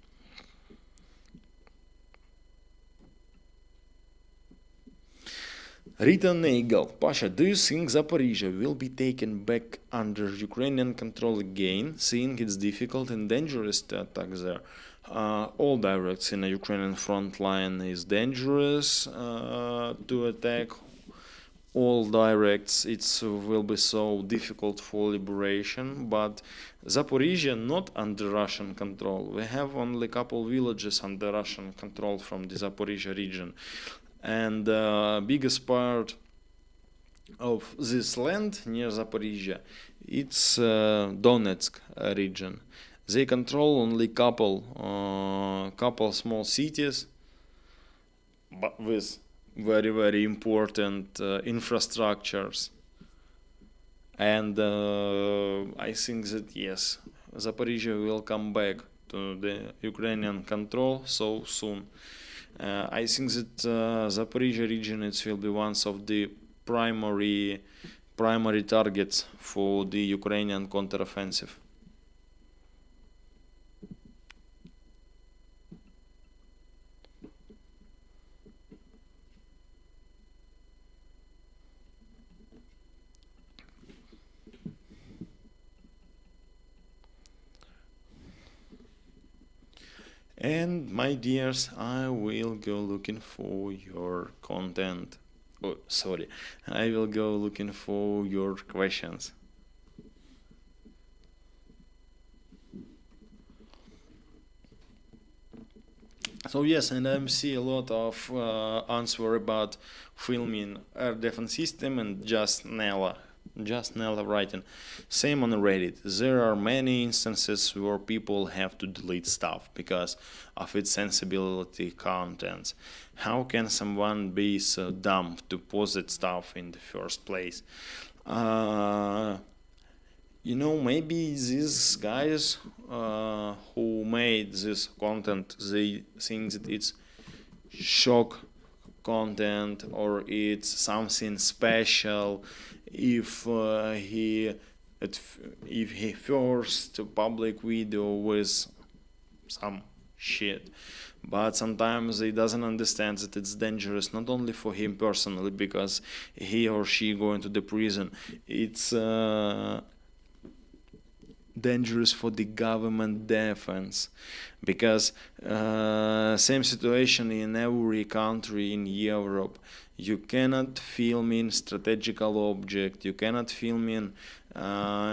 Rita Nagel, Pasha, do you think Zaporizhia will be taken back under Ukrainian control again, seeing it's difficult and dangerous to attack there? All directs in a Ukrainian front line is dangerous to attack. All directs, it will be so difficult for liberation, but Zaporizhia not under Russian control. We have only a couple villages under Russian control from the Zaporizhia region. And biggest part of this land near Zaporizhia, it's Donetsk region. They control only couple small cities, but with very important infrastructures. And I think that yes, Zaporizhia will come back to the Ukrainian control so soon. I think that Zaporizhia region will be one of the primary targets for the Ukrainian counteroffensive. And my dears, I will go looking for your content. Oh, sorry, I will go looking for your questions. So yes, and I see a lot of answer about filming air defense system and just Nella writing. Same on Reddit. There are many instances where people have to delete stuff because of its sensibility contents. How can someone be so dumb to post that stuff in the first place? Maybe these guys who made this content, they think that it's shock content or it's something special if he first public video with some shit. But sometimes he doesn't understand that it's dangerous not only for him personally because he or she going to the prison. It's dangerous for the government defense because same situation in every country in Europe. You cannot film in strategical object, you cannot film in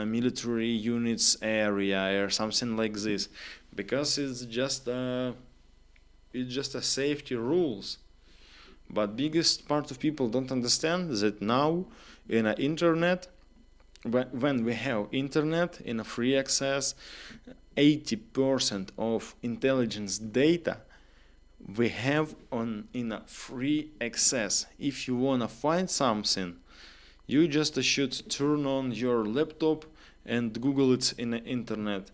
military units area or something like this because it's just a safety rules. But biggest part of people don't understand that now in the internet, when we have internet in a free access, 80% of intelligence data we have in a free access. If you wanna find something, you just should turn on your laptop and Google it in the internet.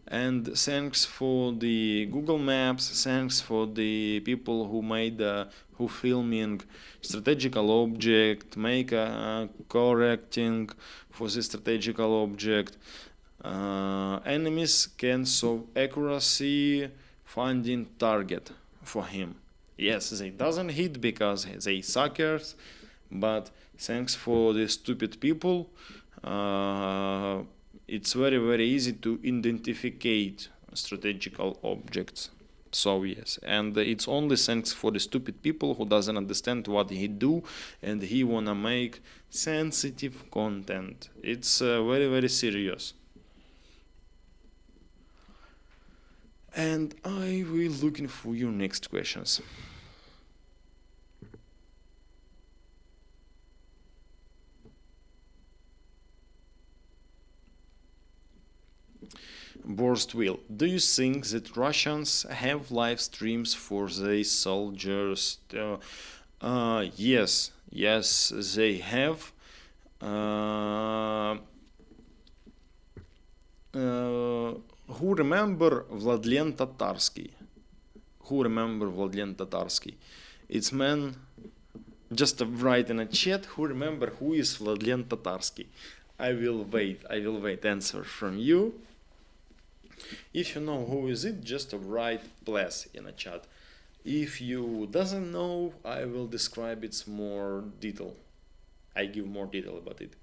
And thanks for the Google Maps, thanks for the people who made who filming strategical object, make a correcting for the strategical object. Enemies can solve accuracy finding target for him. Yes, they doesn't hit because they suckers, but thanks for the stupid people, it's very very easy to identificate strategical objects. So yes, and it's only thanks for the stupid people who doesn't understand what he do and he wanna make sensitive content. It's very very serious. And I will looking for your next questions. Burst Will, do you think that Russians have live streams for their soldiers? Yes, they have. Who remember Vladlen Tatarsky? Who remember Vladlen Tatarsky? It's man. Just write in a chat. Who remember who is Vladlen Tatarsky? I will wait answer from you. If you know who is it, just write plus in a chat. If you doesn't know, I will describe it more detail. I give more detail about it.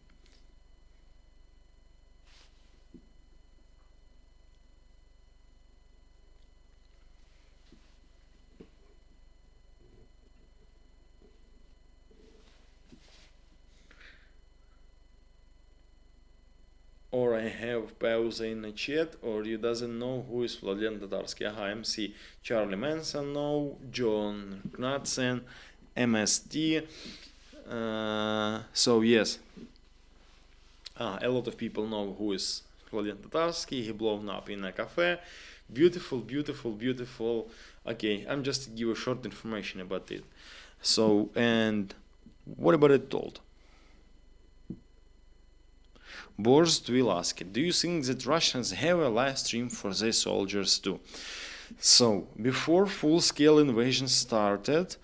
Or I have pause in the chat, or you doesn't know who is Vladlen Tatarsky. MC Charlie Manson, no, John Knudsen, MST. So yes, a lot of people know who is Vladlen Tatarsky. He blown up in a cafe. Beautiful. Okay, I'm just give a short information about it. So, and what about it told? Borst will ask, do you think that Russians have a live stream for their soldiers too? So, before full-scale invasion started,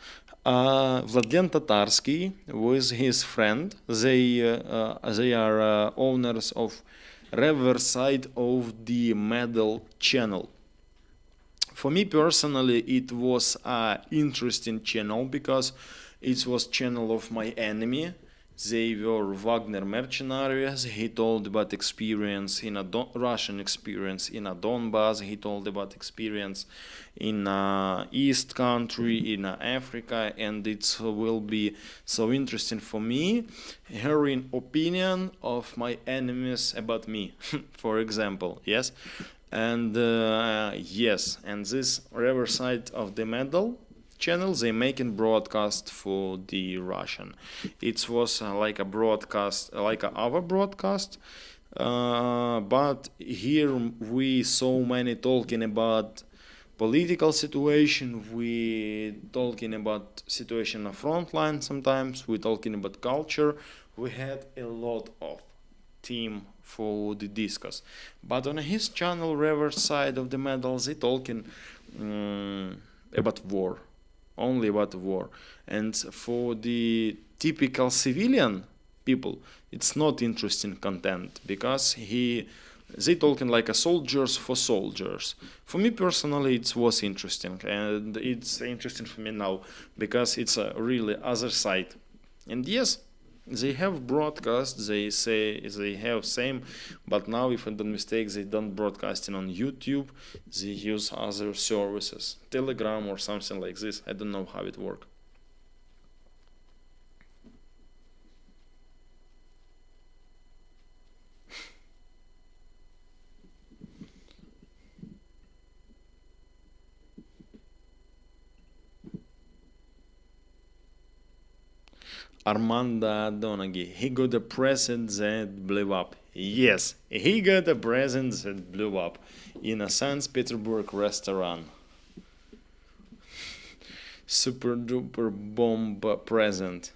Vladlen Tatarsky with his friend, they are owners of Riverside of the Medal channel. For me personally, it was an interesting channel because it was channel of my enemy. they were Wagner mercenaries. He told about experience in a Russian experience in a Donbass. He told about experience in East country, in Africa, and it will be so interesting for me hearing opinion of my enemies about me, for example, yes. And yes, and this reverse side of the medal channel, they making broadcast for the Russian. It was like a broadcast, like our broadcast, but here we so many talking about political situation, we talking about situation on front line, sometimes we talking about culture. We had a lot of team for the discuss, but on his channel reverse side of the medal, they talking about war, only about war. And for the typical civilian people, it's not interesting content, because they talking like a soldiers for soldiers. For me personally, it was interesting, and it's interesting for me now because it's a really other side. And yes, they have broadcast, they say they have same, but now if I don't mistake, they don't broadcasting on YouTube, they use other services, Telegram or something like this. I don't know how it works. Armando Donaghy, he got a present that blew up. Yes, he got a present that blew up in a St. Petersburg restaurant. Super duper bomb present.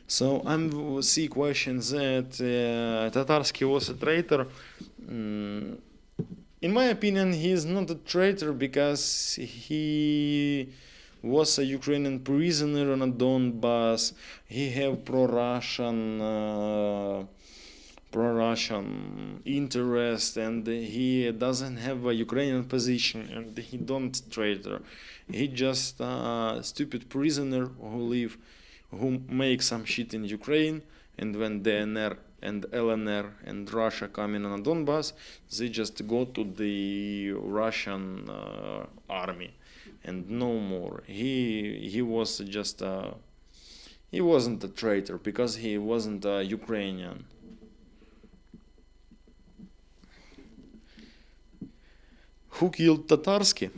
So I'm see questions that Tatarsky was a traitor. In my opinion, he is not a traitor because he was a Ukrainian prisoner on a Donbass. He have pro-Russian interest, and he doesn't have a Ukrainian position, and he don't traitor. He just a stupid prisoner who make some shit in Ukraine, and when DNR and LNR and Russia coming on Donbass, they just go to the Russian army, and no more. He was just he wasn't a traitor because he wasn't a Ukrainian. Who killed Tatarsky?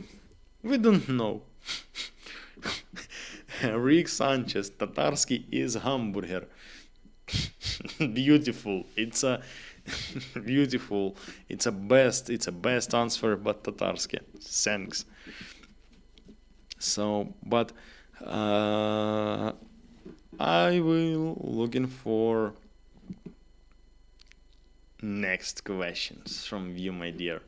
We don't know. Rick Sanchez, Tatarsky is hamburger. Beautiful. It's a beautiful. It's a best answer, but Tatarsky. Thanks. So, but I will looking for next questions from you, my dear.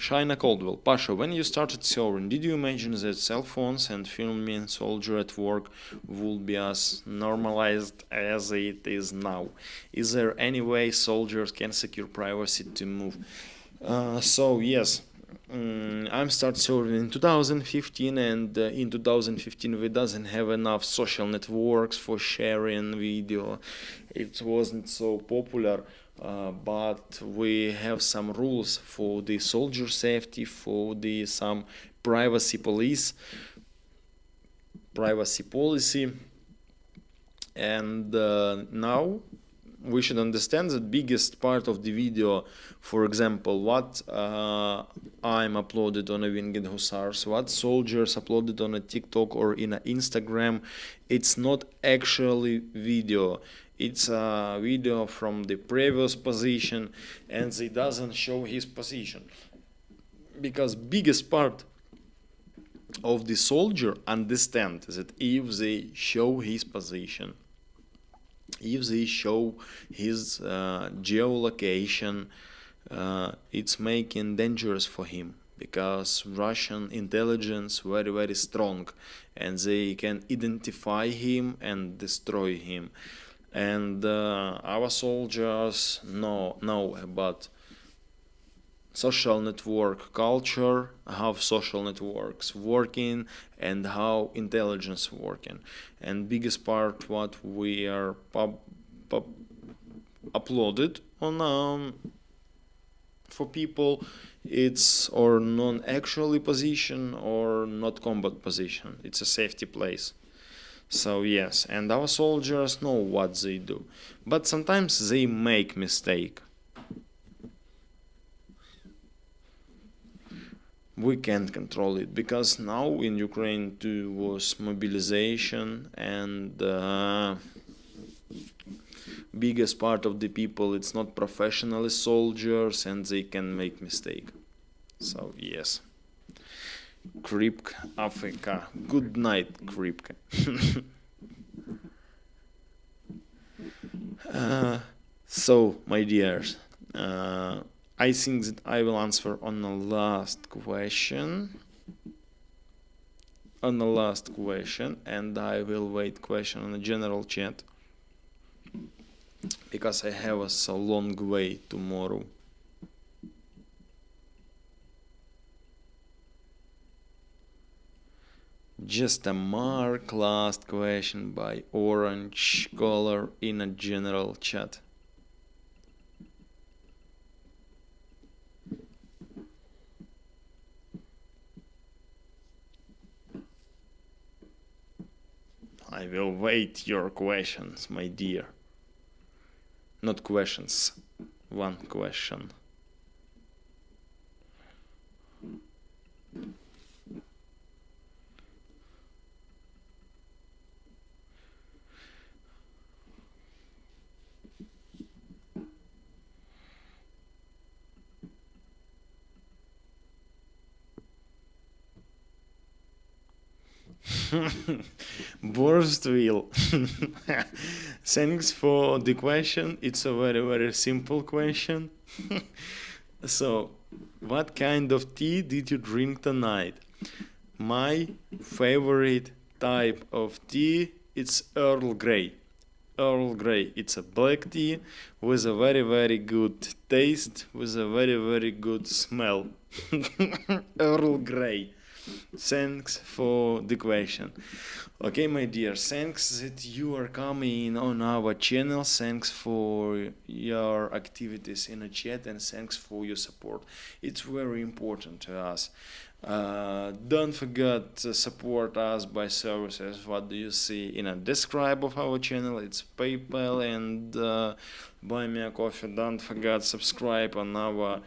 Shaina Caldwell, Pasha, when you started serving, did you imagine that cell phones and filming soldier at work would be as normalized as it is now? Is there any way soldiers can secure privacy to move? So yes, I'm start serving in 2015, and in 2015 we doesn't have enough social networks for sharing video. It wasn't so popular. But we have some rules for the soldier safety, for the some privacy policy, and now we should understand that biggest part of the video, for example, what I'm uploaded on a Winged Hussars, what soldiers uploaded on a TikTok or in a Instagram, it's not actually video. It's a video from the previous position, and they doesn't show his position, because biggest part of the soldier understand that if they show his position, if they show his geolocation, it's making dangerous for him, because Russian intelligence very strong, and they can identify him and destroy him. And our soldiers know about social network culture, how social networks working, and how intelligence working. And biggest part what we are uploaded on for people, it's or non-actually position or not combat position. It's a safety place. So yes, and our soldiers know what they do, but sometimes they make mistake. We can't control it, because now in Ukraine too was mobilization, and biggest part of the people, it's not professional soldiers, and they can make mistake. So yes, Kripke Africa. Good night, Kripke. So my dears, I think that I will answer on the last question. And I will wait question on the general chat, because I have a so long way tomorrow. Just a mark last question by orange color in a general chat. I will wait your questions, my dear. Not questions, one question. Borstville. Thanks for the question. It's a very simple question. So, what kind of tea did you drink tonight? My favorite type of tea, it's Earl Grey. Earl Grey, it's a black tea with a very good taste, with a very good smell. Earl Grey. Thanks for the question. Okay, my dear, thanks that you are coming on our channel. Thanks for your activities in the chat, and thanks for your support. It's very important to us. Don't forget to support us by services. What do you see in a describe of our channel? It's PayPal and Buy Me a Coffee. Don't forget subscribe on our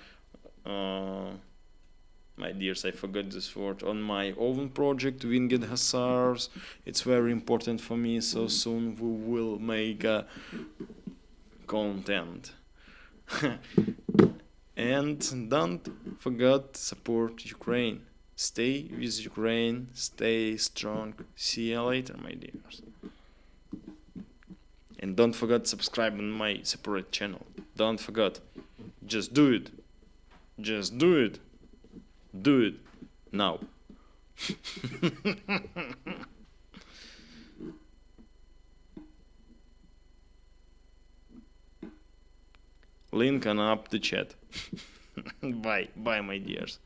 my dears, I forgot this word, on my own project, Winged Hussars. It's very important for me, so soon we will make content. And don't forget to support Ukraine. Stay with Ukraine, stay strong. See you later, my dears. And don't forget to subscribe on my separate channel. Don't forget. Just do it. Just do it. Do it now. Link on up the chat. Bye, my dears.